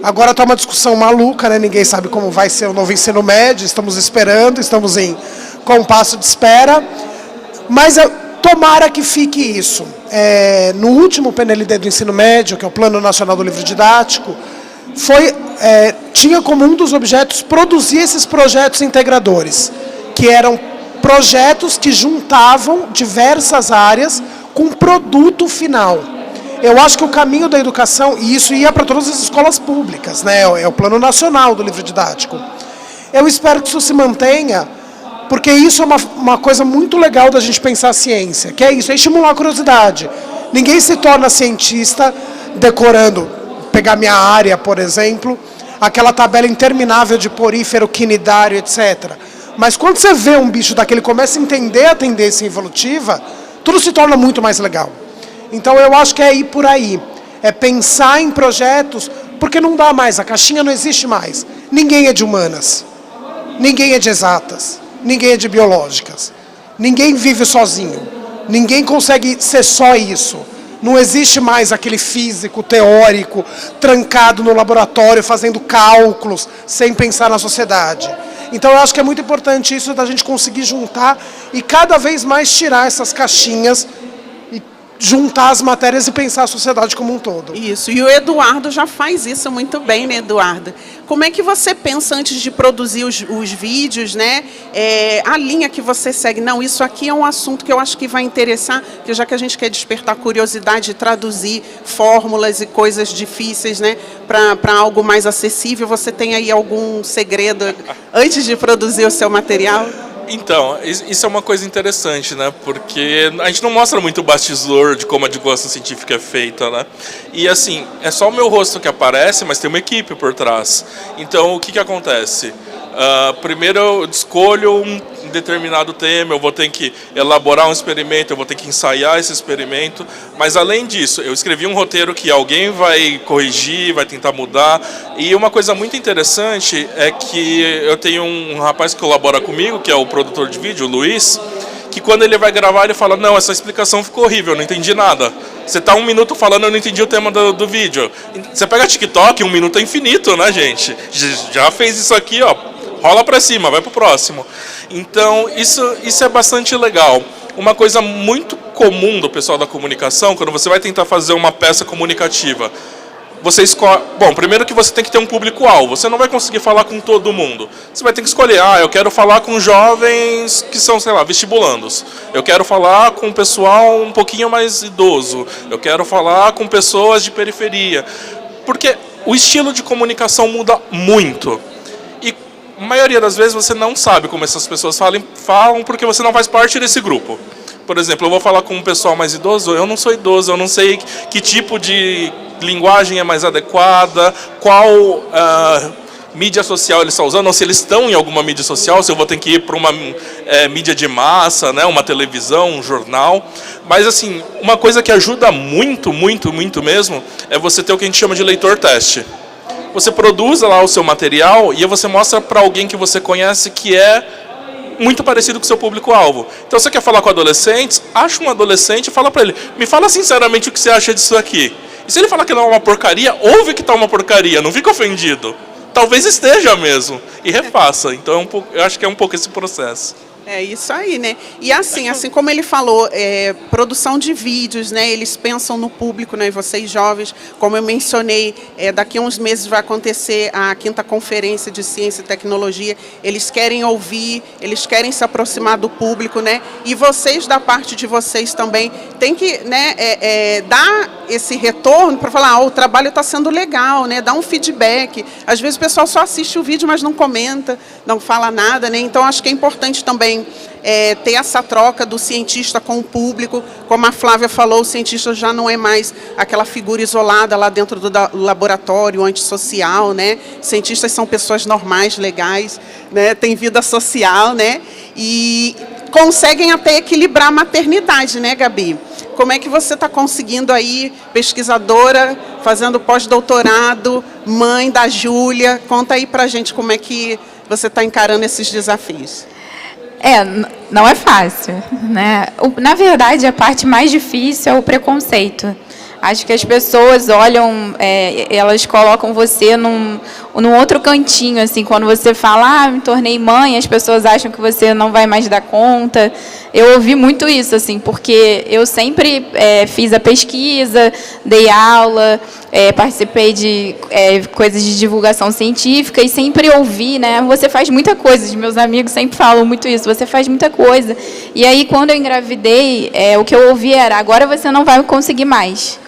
agora está uma discussão maluca, né? Ninguém sabe como vai ser o novo ensino médio, estamos esperando, estamos em compasso de espera, mas tomara que fique isso. No último PNLD do ensino médio, que é o Plano Nacional do Livro Didático, tinha como um dos objetos produzir esses projetos integradores, que eram projetos que juntavam diversas áreas com produto final. Eu acho que o caminho da educação, e isso ia para todas as escolas públicas, né? É o Plano Nacional do Livro Didático. Eu espero que isso se mantenha, porque isso é uma coisa muito legal da gente pensar a ciência, que é isso, é estimular a curiosidade. Ninguém se torna cientista decorando, pegar minha área, por exemplo, aquela tabela interminável de porífero, quinidário, etc. Mas quando você vê um bicho daquele, começa a entender a tendência evolutiva, tudo se torna muito mais legal. Então eu acho que é ir por aí. É pensar em projetos, porque não dá mais, a caixinha não existe mais. Ninguém é de humanas, ninguém é de exatas, ninguém é de biológicas. Ninguém vive sozinho, ninguém consegue ser só isso. Não existe mais aquele físico teórico, trancado no laboratório, fazendo cálculos, sem pensar na sociedade. Então eu acho que é muito importante isso da gente conseguir juntar e cada vez mais tirar essas caixinhas e juntar as matérias e pensar a sociedade como um todo. Isso, e o Eduardo já faz isso muito bem, né, Eduardo? Como é que você pensa antes de produzir os vídeos, né? A linha que você segue, não, isso aqui é um assunto que eu acho que vai interessar, que já que a gente quer despertar curiosidade, traduzir fórmulas e coisas difíceis, né, para algo mais acessível, você tem aí algum segredo antes de produzir o seu material? Então, isso é uma coisa interessante, né? Porque a gente não mostra muito o bastidor de como a divulgação científica é feita, né? E assim, é só o meu rosto que aparece, mas tem uma equipe por trás. Então, o que acontece? Primeiro eu escolho um determinado tema, eu vou ter que elaborar um experimento, eu vou ter que ensaiar esse experimento, mas além disso, eu escrevi um roteiro que alguém vai corrigir, vai tentar mudar, e uma coisa muito interessante é que eu tenho um rapaz que colabora comigo, que é o produtor de vídeo, o Luiz, que quando ele vai gravar, ele fala, não, essa explicação ficou horrível, eu não entendi nada. Você tá 1 minuto falando, eu não entendi o tema do vídeo. Você pega TikTok, 1 minuto é infinito, né, gente? Já fez isso aqui, ó. Rola para cima, vai pro próximo. Então, isso é bastante legal. Uma coisa muito comum do pessoal da comunicação, quando você vai tentar fazer uma peça comunicativa, você escolhe... Bom, primeiro que você tem que ter um público-alvo. Você não vai conseguir falar com todo mundo. Você vai ter que escolher, eu quero falar com jovens que são, sei lá, vestibulandos. Eu quero falar com o pessoal um pouquinho mais idoso. Eu quero falar com pessoas de periferia. Porque o estilo de comunicação muda muito. A maioria das vezes você não sabe como essas pessoas falam porque você não faz parte desse grupo. Por exemplo, eu vou falar com um pessoal mais idoso, eu não sou idoso, eu não sei que tipo de linguagem é mais adequada, qual mídia social eles estão usando, ou se eles estão em alguma mídia social, se eu vou ter que ir para uma mídia de massa, né, uma televisão, um jornal. Mas assim, uma coisa que ajuda muito, muito, muito mesmo, é você ter o que a gente chama de leitor-teste. Você produz lá o seu material e você mostra para alguém que você conhece que é muito parecido com o seu público-alvo. Então, você quer falar com adolescentes? Acha um adolescente e fala para ele, me fala sinceramente o que você acha disso aqui. E se ele falar que não é uma porcaria, ouve que está uma porcaria, não fica ofendido. Talvez esteja mesmo. E refaça. Então, eu acho que é um pouco esse processo. É isso aí, né? E assim como ele falou, produção de vídeos, né? Eles pensam no público, né? E vocês jovens, como eu mencionei, daqui a uns meses vai acontecer a 5ª Conferência de Ciência e Tecnologia. Eles querem ouvir, eles querem se aproximar do público, né? E vocês, da parte de vocês também, tem que, né, dar esse retorno para falar, o trabalho está sendo legal, né? Dar um feedback. Às vezes o pessoal só assiste o vídeo, mas não comenta, não fala nada, né? Então acho que é importante também ter essa troca do cientista com o público. Como a Flávia falou, o cientista já não é mais aquela figura isolada lá dentro do laboratório, antissocial, né? Cientistas são pessoas normais, legais, né? Têm vida social, né? E conseguem até equilibrar a maternidade, né, Gabi? Como é que você está conseguindo aí, pesquisadora, fazendo pós-doutorado, mãe da Júlia? Conta aí pra gente como é que você está encarando esses desafios. Não é fácil, né? Na verdade, a parte mais difícil é o preconceito. Acho que as pessoas olham, elas colocam você num outro cantinho, assim, quando você fala, me tornei mãe, as pessoas acham que você não vai mais dar conta. Eu ouvi muito isso, assim, porque eu sempre fiz a pesquisa, dei aula, participei de coisas de divulgação científica e sempre ouvi, né, você faz muita coisa, os meus amigos sempre falam muito isso, você faz muita coisa. E aí, quando eu engravidei, o que eu ouvi era, agora você não vai conseguir mais.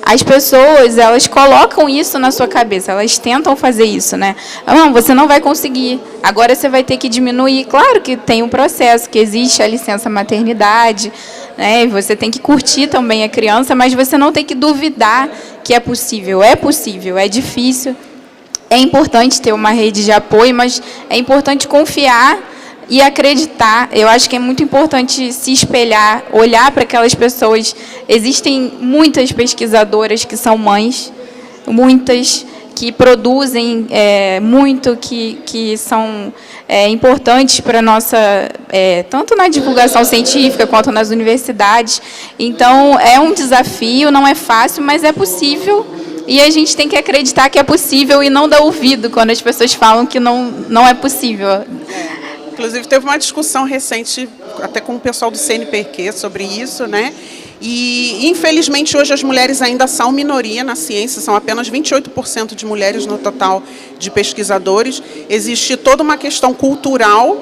As pessoas, elas colocam isso na sua cabeça, elas tentam fazer isso, né? Não, você não vai conseguir, agora você vai ter que diminuir. Claro que tem um processo, que existe a licença maternidade, né? E você tem que curtir também a criança, mas você não tem que duvidar que é possível, é difícil. É importante ter uma rede de apoio, mas é importante confiar e acreditar. Eu acho que é muito importante se espelhar, olhar para aquelas pessoas. Existem muitas pesquisadoras que são mães, muitas que produzem muito, que são importantes para a nossa, tanto na divulgação científica quanto nas universidades. Então, é um desafio, não é fácil, mas é possível. E a gente tem que acreditar que é possível e não dar ouvido quando as pessoas falam que não é possível. Inclusive, teve uma discussão recente, até com o pessoal do CNPq, sobre isso, né? E, infelizmente, hoje as mulheres ainda são minoria na ciência, são apenas 28% de mulheres no total de pesquisadores. Existe toda uma questão cultural,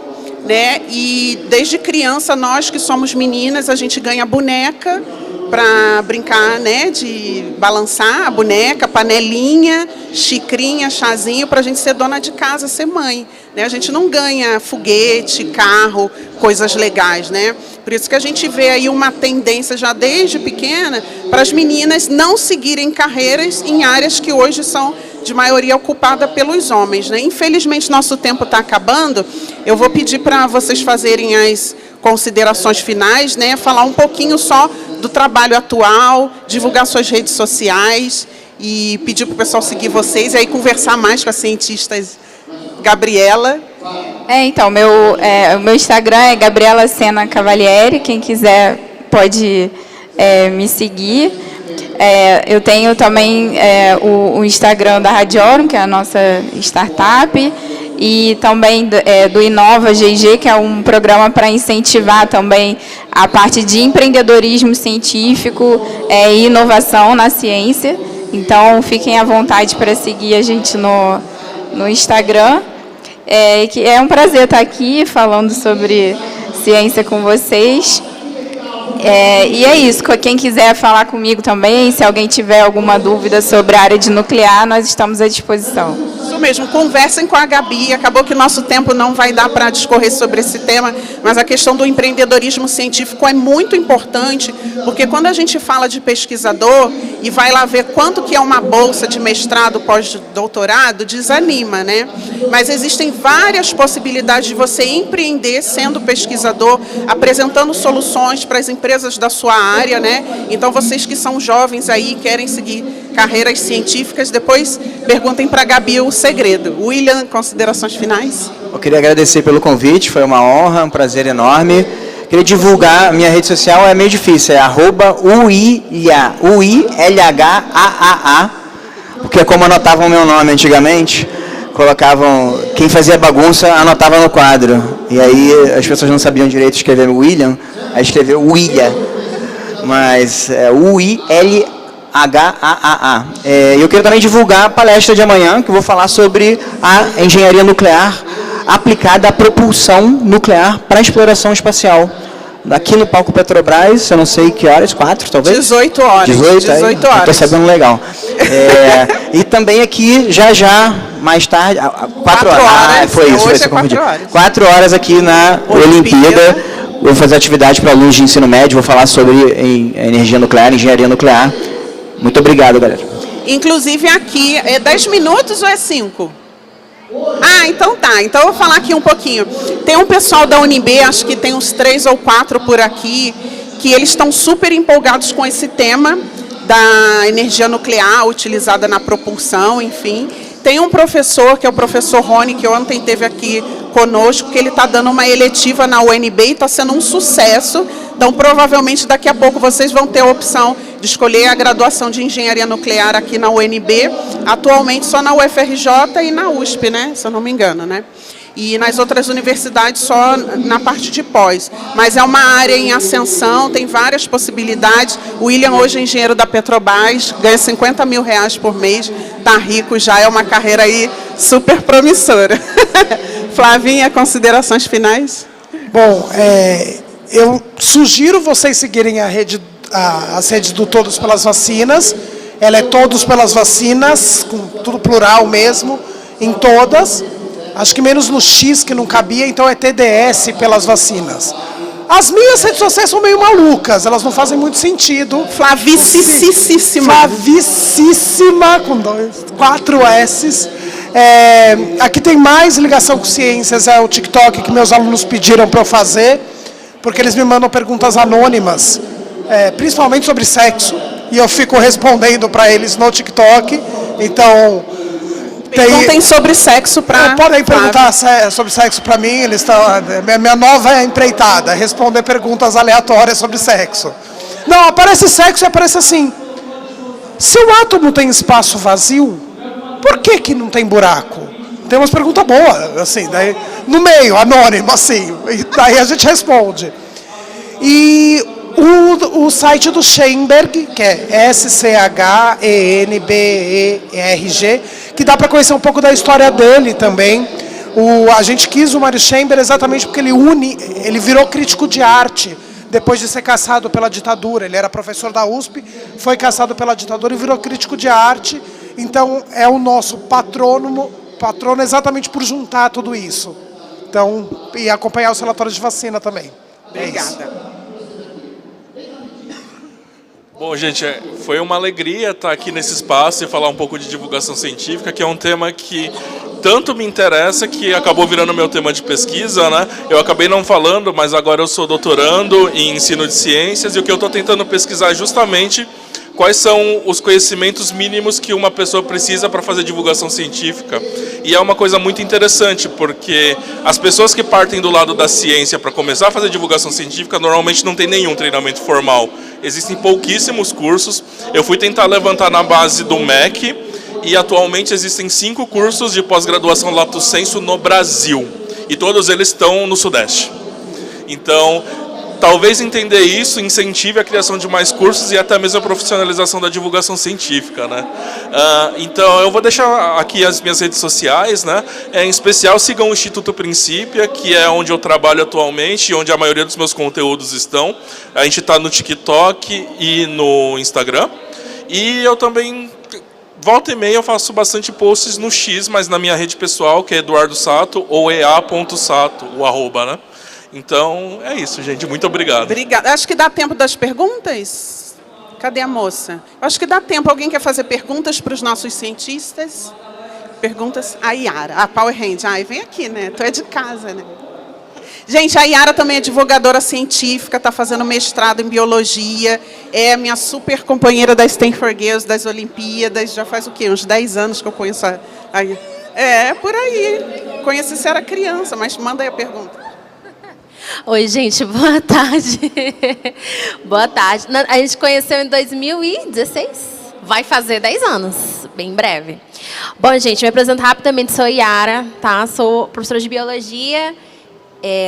né? E, desde criança, nós que somos meninas, a gente ganha boneca para brincar, né, de balançar a boneca, panelinha, xicrinha, chazinho, para a gente ser dona de casa, ser mãe, né? A gente não ganha foguete, carro, coisas legais, né? Por isso que a gente vê aí uma tendência já desde pequena para as meninas não seguirem carreiras em áreas que hoje são de maioria ocupada pelos homens, né? Infelizmente, nosso tempo está acabando. Eu vou pedir para vocês fazerem as considerações finais, né? Falar um pouquinho só do trabalho atual, divulgar suas redes sociais e pedir para o pessoal seguir vocês e aí conversar mais com a cientista Gabriela. Então, o meu Instagram é Gabriela Sena Cavalieri, quem quiser pode me seguir. Eu tenho também o Instagram da Radiorum, que é a nossa startup, e também do Inova GG, que é um programa para incentivar também a parte de empreendedorismo científico e inovação na ciência. Então, fiquem à vontade para seguir a gente no Instagram. Que é um prazer estar aqui falando sobre ciência com vocês. E é isso, quem quiser falar comigo também, se alguém tiver alguma dúvida sobre a área de nuclear, nós estamos à disposição. Isso mesmo, conversem com a Gabi. Acabou que o nosso tempo não vai dar para discorrer sobre esse tema, mas a questão do empreendedorismo científico é muito importante, porque quando a gente fala de pesquisador e vai lá ver quanto que é uma bolsa de mestrado, pós-doutorado, desanima, né? Mas existem várias possibilidades de você empreender sendo pesquisador, apresentando soluções para as empresas da sua área, né? Então, vocês que são jovens aí, querem seguir carreiras científicas, depois perguntem para a Gabi o segredo. William, considerações finais? Eu queria agradecer pelo convite, foi uma honra, um prazer enorme. Queria divulgar, minha rede social é meio difícil, é @UILHAAA, porque como anotavam o meu nome antigamente, colocavam, quem fazia bagunça anotava no quadro, e aí as pessoas não sabiam direito escrever William, aí escreveu William, mas é UILHAAA. Eu quero também divulgar a palestra de amanhã, que eu vou falar sobre a engenharia nuclear aplicada à propulsão nuclear para a exploração espacial. Aqui no palco Petrobras, eu não sei que horas, 4 talvez? 18 horas. 18 horas. Estou sabendo legal. E também aqui, já, mais tarde, 4 horas. Foi isso, hoje é 4 horas. 4 horas aqui na Olimpíada. Eu vou fazer atividade para alunos de ensino médio, vou falar sobre energia nuclear, engenharia nuclear. Muito obrigado, galera. Inclusive aqui, é 10 minutos ou é 5? Então tá. Então eu vou falar aqui um pouquinho. Tem um pessoal da UNB, acho que tem uns 3 ou 4 por aqui, que eles estão super empolgados com esse tema da energia nuclear utilizada na propulsão, enfim. Tem um professor, que é o professor Rony, que ontem esteve aqui conosco, que ele está dando uma eletiva na UNB e está sendo um sucesso. Então, provavelmente, daqui a pouco vocês vão ter a opção de escolher a graduação de engenharia nuclear aqui na UNB, atualmente só na UFRJ e na USP, né? Se eu não me engano, né? E nas outras universidades só na parte de pós. Mas é uma área em ascensão, tem várias possibilidades. O William hoje é engenheiro da Petrobras, ganha R$50 mil por mês, tá rico já, é uma carreira aí super promissora. Flavinha, considerações finais? Bom, eu sugiro vocês seguirem as redes do Todos pelas Vacinas. Ela é Todos pelas Vacinas, com tudo plural mesmo, em todas. Acho que menos no X, que não cabia, então é TDS pelas vacinas. As minhas redes sociais são meio malucas, elas não fazem muito sentido. Flavicíssima. Flavicíssima, com 4 S's. Aqui tem mais ligação com ciências, é o TikTok que meus alunos pediram para eu fazer, porque eles me mandam perguntas anônimas, principalmente sobre sexo, e eu fico respondendo para eles no TikTok. Então, perguntem sobre sexo para... podem perguntar sobre sexo para mim, eles estão... Minha nova empreitada, responder perguntas aleatórias sobre sexo. Não, aparece sexo e aparece assim: se o átomo tem espaço vazio, por que não tem buraco? Tem umas perguntas boas, assim, daí, no meio, anônimo, assim, e daí a gente responde. E o site do Schoenberg, que é SCHENBERG, que dá para conhecer um pouco da história dele também. A gente quis o Mário Schoenberg exatamente porque ele virou crítico de arte depois de ser caçado pela ditadura. Ele era professor da USP, foi caçado pela ditadura e virou crítico de arte. Então, é o nosso patrono exatamente por juntar tudo isso. Então, e acompanhar os relatórios de vacina também. Obrigada. Bom, gente, foi uma alegria estar aqui nesse espaço e falar um pouco de divulgação científica, que é um tema que tanto me interessa que acabou virando meu tema de pesquisa, né? Eu acabei não falando, mas agora eu sou doutorando em ensino de ciências e o que eu estou tentando pesquisar é justamente quais são os conhecimentos mínimos que uma pessoa precisa para fazer divulgação científica. E é uma coisa muito interessante, porque as pessoas que partem do lado da ciência para começar a fazer divulgação científica normalmente não tem nenhum treinamento formal. Existem pouquíssimos cursos. Eu fui tentar levantar na base do MEC e atualmente existem 5 cursos de pós-graduação lato sensu no Brasil. E todos eles estão no Sudeste. Então, talvez entender isso incentive a criação de mais cursos e até mesmo a profissionalização da divulgação científica, né? Então, eu vou deixar aqui as minhas redes sociais, né? Em especial, sigam o Instituto Princípia, que é onde eu trabalho atualmente e onde a maioria dos meus conteúdos estão. A gente está no TikTok e no Instagram. E eu também, volta e meia, eu faço bastante posts no X, mas na minha rede pessoal, que é Eduardo Sato, ou ea.sato, o arroba, né? Então, é isso, gente. Muito obrigado. Obrigada. Acho que dá tempo das perguntas. Cadê a moça? Acho que dá tempo. Alguém quer fazer perguntas para os nossos cientistas? Perguntas? A Yara. A Power Hand. Ai, vem aqui, né? Tu é de casa, né? Gente, a Yara também é divulgadora científica, está fazendo mestrado em biologia, é minha super companheira da Stanford Girls, das Olimpíadas. Já faz o quê? Uns 10 anos que eu conheço a... por aí. Conheci se era criança, mas manda aí a pergunta. Oi, gente, boa tarde. Boa tarde. A gente conheceu em 2016, vai fazer 10 anos, bem breve. Bom, gente, me apresento rapidamente, sou Yara, tá? Sou professora de biologia,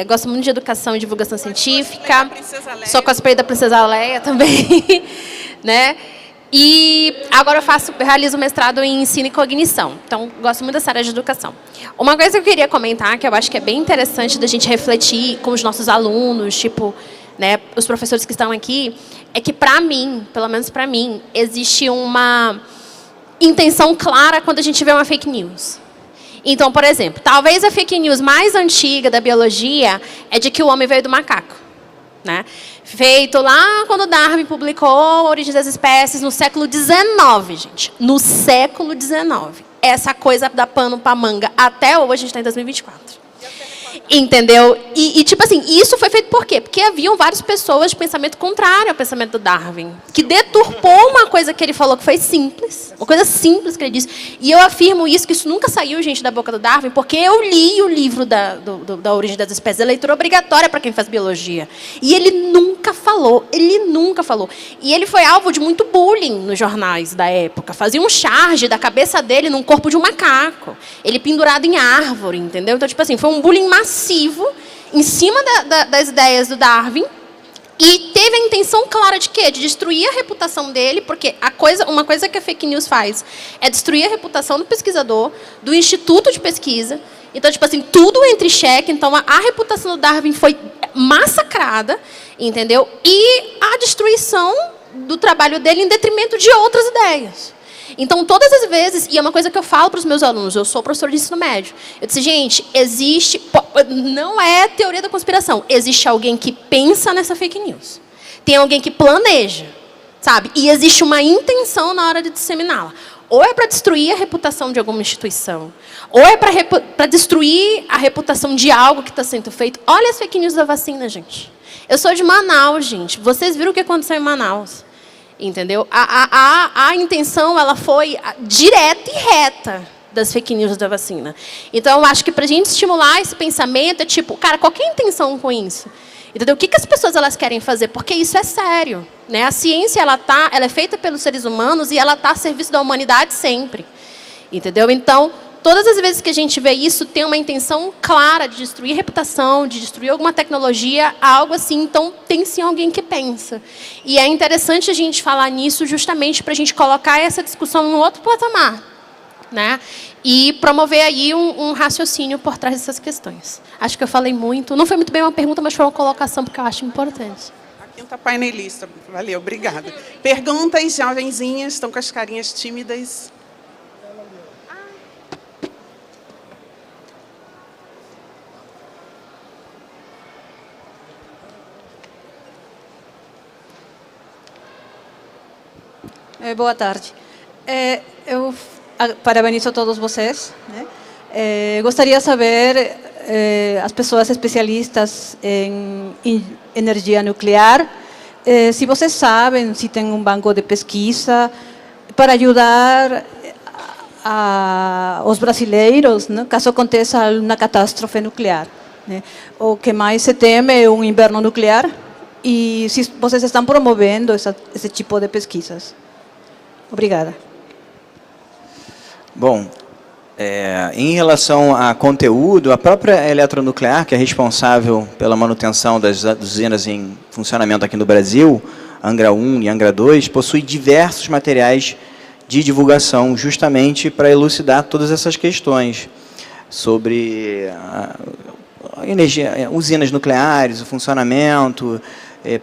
gosto muito de educação e divulgação científica, sou cosplay da Princesa Leia também, né? E agora eu realizo mestrado em ensino e cognição. Então, gosto muito dessa área de educação. Uma coisa que eu queria comentar, que eu acho que é bem interessante da gente refletir com os nossos alunos, tipo, né, os professores que estão aqui, é que para mim, pelo menos para mim, existe uma intenção clara quando a gente vê uma fake news. Então, por exemplo, talvez a fake news mais antiga da biologia é de que o homem veio do macaco, né? Feito lá quando Darwin publicou A Origem das Espécies no século XIX, gente. No século XIX. Essa coisa dá pano para manga. Até hoje, a gente está em 2024. Entendeu? E, tipo assim, isso foi feito por quê? Porque haviam várias pessoas de pensamento contrário ao pensamento do Darwin, que deturpou uma coisa que ele falou que foi simples, uma coisa simples que ele disse. E eu afirmo isso, que isso nunca saiu, gente, da boca do Darwin, porque eu li o livro da Origem das Espécies, a leitura obrigatória para quem faz biologia. E ele nunca falou. E ele foi alvo de muito bullying nos jornais da época. Fazia um charge da cabeça dele num corpo de um macaco. Ele pendurado em árvore, entendeu? Então, tipo assim, foi um bullying massivo em cima das ideias do Darwin, e teve a intenção clara de quê? De destruir a reputação dele, porque uma coisa que a fake news faz é destruir a reputação do pesquisador, do instituto de pesquisa. Então, tipo assim, tudo entra em xeque. Então, a reputação do Darwin foi massacrada, entendeu? E a destruição do trabalho dele em detrimento de outras ideias. Então, todas as vezes, e é uma coisa que eu falo para os meus alunos, eu sou professor de ensino médio, eu disse, gente, não é teoria da conspiração, existe alguém que pensa nessa fake news, tem alguém que planeja, sabe? E existe uma intenção na hora de disseminá-la. Ou é para destruir a reputação de alguma instituição, ou é para destruir a reputação de algo que está sendo feito. Olha as fake news da vacina, gente. Eu sou de Manaus, gente. Vocês viram o que aconteceu em Manaus. Entendeu? A intenção ela foi direta e reta das fake news da vacina. Então, eu acho que para a gente estimular esse pensamento, é tipo, cara, qual que é a intenção com isso? Entendeu? O que as pessoas elas querem fazer? Porque isso é sério. Né? A ciência ela é feita pelos seres humanos e ela está a serviço da humanidade sempre. Entendeu? Então, todas as vezes que a gente vê isso, tem uma intenção clara de destruir reputação, de destruir alguma tecnologia, algo assim. Então, tem sim alguém que pensa. E é interessante a gente falar nisso justamente para a gente colocar essa discussão em outro patamar. Né? E promover aí um raciocínio por trás dessas questões. Acho que eu falei muito. Não foi muito bem uma pergunta, mas foi uma colocação, porque eu acho importante. A quinta painelista. Valeu, obrigada. Perguntas, jovenzinhas, estão com as carinhas tímidas. Boa tarde. Eu parabenizo a todos vocês. Né? Gostaria de saber, as pessoas especialistas em energia nuclear, se vocês sabem se tem um banco de pesquisa para ajudar os brasileiros, né, caso aconteça uma catástrofe nuclear. Né? O que mais se teme é um inverno nuclear e se vocês estão promovendo esse tipo de pesquisas. Obrigada. Bom, em relação a conteúdo, a própria Eletronuclear, que é responsável pela manutenção das usinas em funcionamento aqui no Brasil, Angra 1 e Angra 2, possui diversos materiais de divulgação, justamente para elucidar todas essas questões sobre a energia, usinas nucleares, o funcionamento,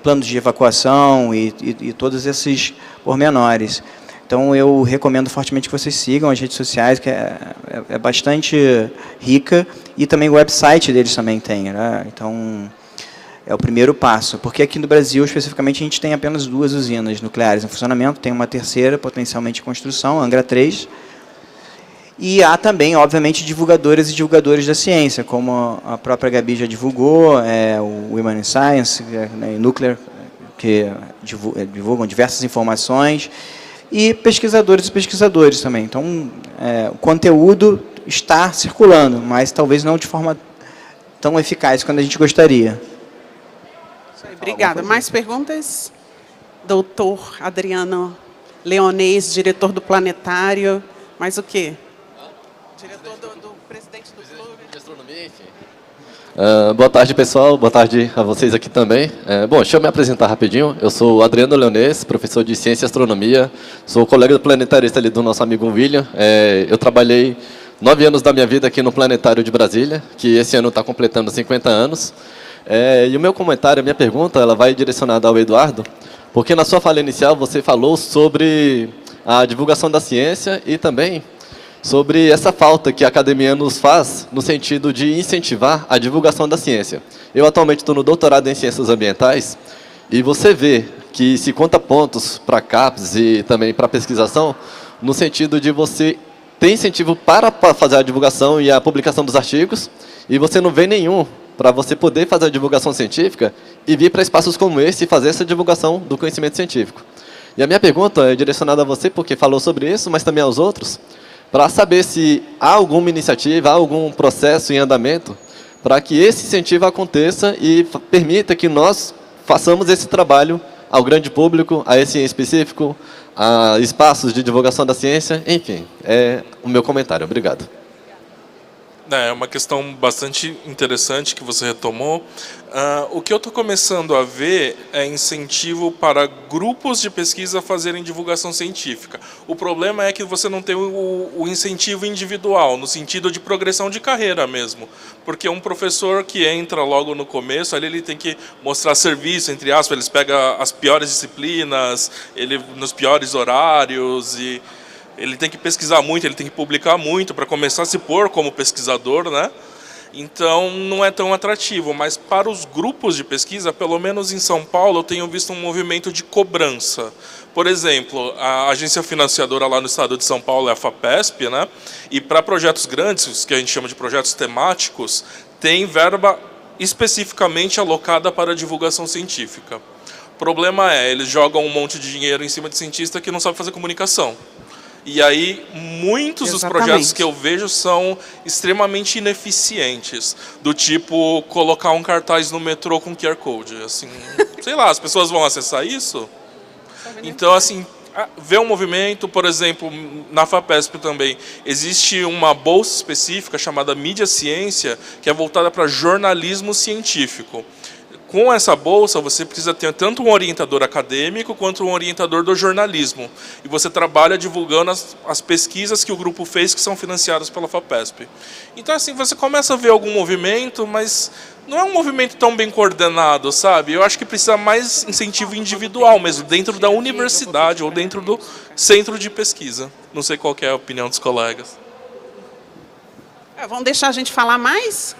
planos de evacuação e todos esses pormenores. Então, eu recomendo fortemente que vocês sigam as redes sociais, que é bastante rica, e também o website deles também tem. Né? Então, é o primeiro passo, porque aqui no Brasil, especificamente, a gente tem apenas 2 usinas nucleares em funcionamento, tem uma terceira, potencialmente em construção, Angra 3, e há também, obviamente, divulgadoras e divulgadores da ciência, como a própria Gabi já divulgou, o Women in Science, né, Nuclear, que divulgam diversas informações, e pesquisadores e pesquisadores também. Então, o conteúdo está circulando, mas talvez não de forma tão eficaz quanto a gente gostaria. Obrigada. Mais perguntas? Doutor Adriano Leonês, diretor do Planetário. Mais o quê? Diretor do presidente do clube. De astronomia, enfim. Boa tarde, pessoal. Boa tarde a vocês aqui também. Bom, deixa eu me apresentar rapidinho. Eu sou o Adriano Leonês, professor de Ciência e Astronomia. Sou colega do planetarista ali do nosso amigo William. Eu trabalhei 9 anos da minha vida aqui no Planetário de Brasília, que esse ano está completando 50 anos. E o meu comentário, a minha pergunta, ela vai direcionada ao Eduardo, porque na sua fala inicial você falou sobre a divulgação da ciência e também sobre essa falta que a academia nos faz no sentido de incentivar a divulgação da ciência. Eu atualmente estou no doutorado em Ciências Ambientais e você vê que se conta pontos para CAPES e também para pesquisação, no sentido de você ter incentivo para fazer a divulgação e a publicação dos artigos e você não vê nenhum para você poder fazer a divulgação científica e vir para espaços como esse e fazer essa divulgação do conhecimento científico. E a minha pergunta é direcionada a você, porque falou sobre isso, mas também aos outros, para saber se há alguma iniciativa, há algum processo em andamento para que esse incentivo aconteça e permita que nós façamos esse trabalho ao grande público, a esse em específico, a espaços de divulgação da ciência, enfim, é o meu comentário. Obrigado. É uma questão bastante interessante que você retomou. O que eu estou começando a ver é incentivo para grupos de pesquisa fazerem divulgação científica. O problema é que você não tem o incentivo individual, no sentido de progressão de carreira mesmo. Porque um professor que entra logo no começo, ali ele tem que mostrar serviço, entre aspas, ele pega as piores disciplinas, ele nos piores horários e ele tem que pesquisar muito, ele tem que publicar muito para começar a se pôr como pesquisador, né? Então, não é tão atrativo, mas para os grupos de pesquisa, pelo menos em São Paulo, eu tenho visto um movimento de cobrança. Por exemplo, a agência financiadora lá no estado de São Paulo é a FAPESP, né? E para projetos grandes, os que a gente chama de projetos temáticos, tem verba especificamente alocada para divulgação científica. O problema é, eles jogam um monte de dinheiro em cima de cientista que não sabe fazer comunicação. E aí, muitos dos projetos que eu vejo são extremamente ineficientes. Do tipo, colocar um cartaz no metrô com QR Code. Assim, sei lá, as pessoas vão acessar isso? Então, assim, ver um movimento, por exemplo, na FAPESP também, existe uma bolsa específica chamada Mídia Ciência, que é voltada para jornalismo científico. Com essa bolsa, você precisa ter tanto um orientador acadêmico quanto um orientador do jornalismo. E você trabalha divulgando as pesquisas que o grupo fez, que são financiadas pela FAPESP. Então, assim, você começa a ver algum movimento, mas não é um movimento tão bem coordenado, sabe? Eu acho que precisa mais incentivo individual mesmo, dentro da universidade ou dentro do centro de pesquisa. Não sei qual que é a opinião dos colegas. Vão deixar a gente falar mais?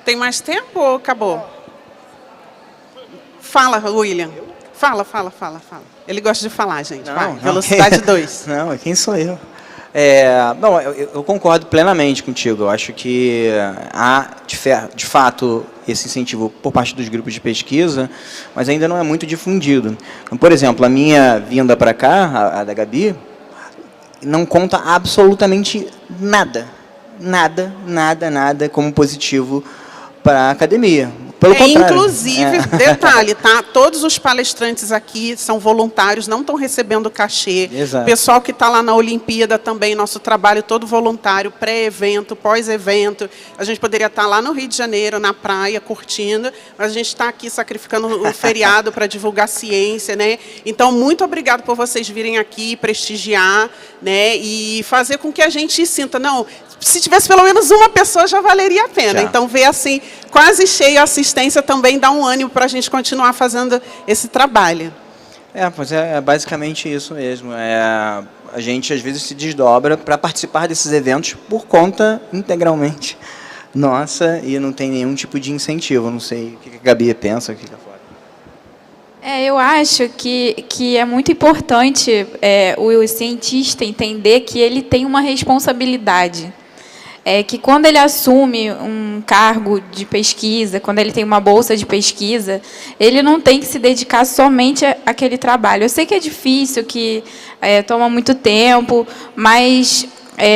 Tem mais tempo ou acabou? Fala, William. Fala. Ele gosta de falar, gente. Vai, velocidade 2. Não, quem sou eu? Não, eu concordo plenamente contigo. Eu acho que há, de fato, esse incentivo por parte dos grupos de pesquisa, mas ainda não é muito difundido. Por exemplo, a minha vinda para cá, a da Gabi, não conta absolutamente nada como positivo para a academia. Pelo contrário. Inclusive, detalhe, tá? Todos os palestrantes aqui são voluntários, não estão recebendo cachê. Exato. Pessoal que está lá na Olimpíada também, nosso trabalho todo voluntário, pré-evento, pós-evento. A gente poderia estar lá no Rio de Janeiro, na praia, curtindo, mas a gente está aqui sacrificando o feriado para divulgar ciência, né? Então, muito obrigado por vocês virem aqui, prestigiar, né? E fazer com que a gente sinta, não, se tivesse pelo menos uma pessoa já valeria a pena. Já. Então, ver assim, quase cheio a assistência também dá um ânimo para a gente continuar fazendo esse trabalho. Pois é basicamente isso mesmo. A gente, às vezes, se desdobra para participar desses eventos por conta integralmente nossa e não tem nenhum tipo de incentivo. Não sei o que a Gabi pensa, o que a fora. Eu acho que é muito importante o cientista entender que ele tem uma responsabilidade. Que quando ele assume um cargo de pesquisa, quando ele tem uma bolsa de pesquisa, ele não tem que se dedicar somente àquele trabalho. Eu sei que é difícil, que toma muito tempo, mas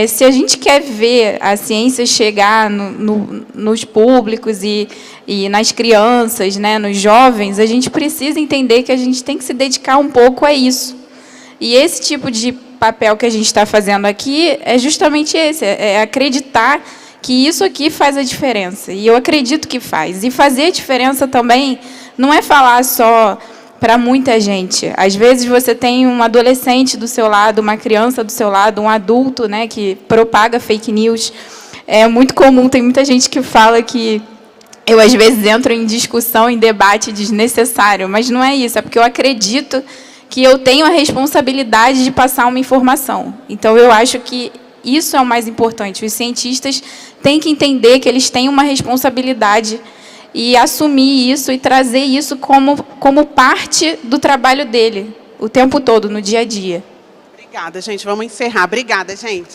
se a gente quer ver a ciência chegar nos públicos e nas crianças, né, nos jovens, a gente precisa entender que a gente tem que se dedicar um pouco a isso. E esse tipo de papel que a gente está fazendo aqui é justamente esse, é acreditar que isso aqui faz a diferença. E eu acredito que faz. E fazer a diferença também não é falar só para muita gente. Às vezes você tem um adolescente do seu lado, uma criança do seu lado, um adulto, né, que propaga fake news. É muito comum, tem muita gente que fala que eu, às vezes, entro em discussão, em debate desnecessário, mas não é isso, é porque eu acredito que eu tenho a responsabilidade de passar uma informação. Então, eu acho que isso é o mais importante. Os cientistas têm que entender que eles têm uma responsabilidade e assumir isso e trazer isso como parte do trabalho dele, o tempo todo, no dia a dia. Obrigada, gente. Vamos encerrar. Obrigada, gente.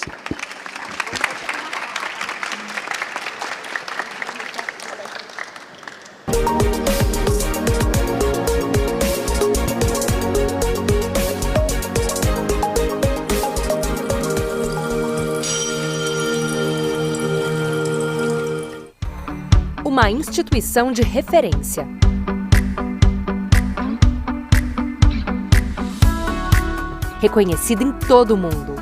Uma instituição de referência. Reconhecida em todo o mundo.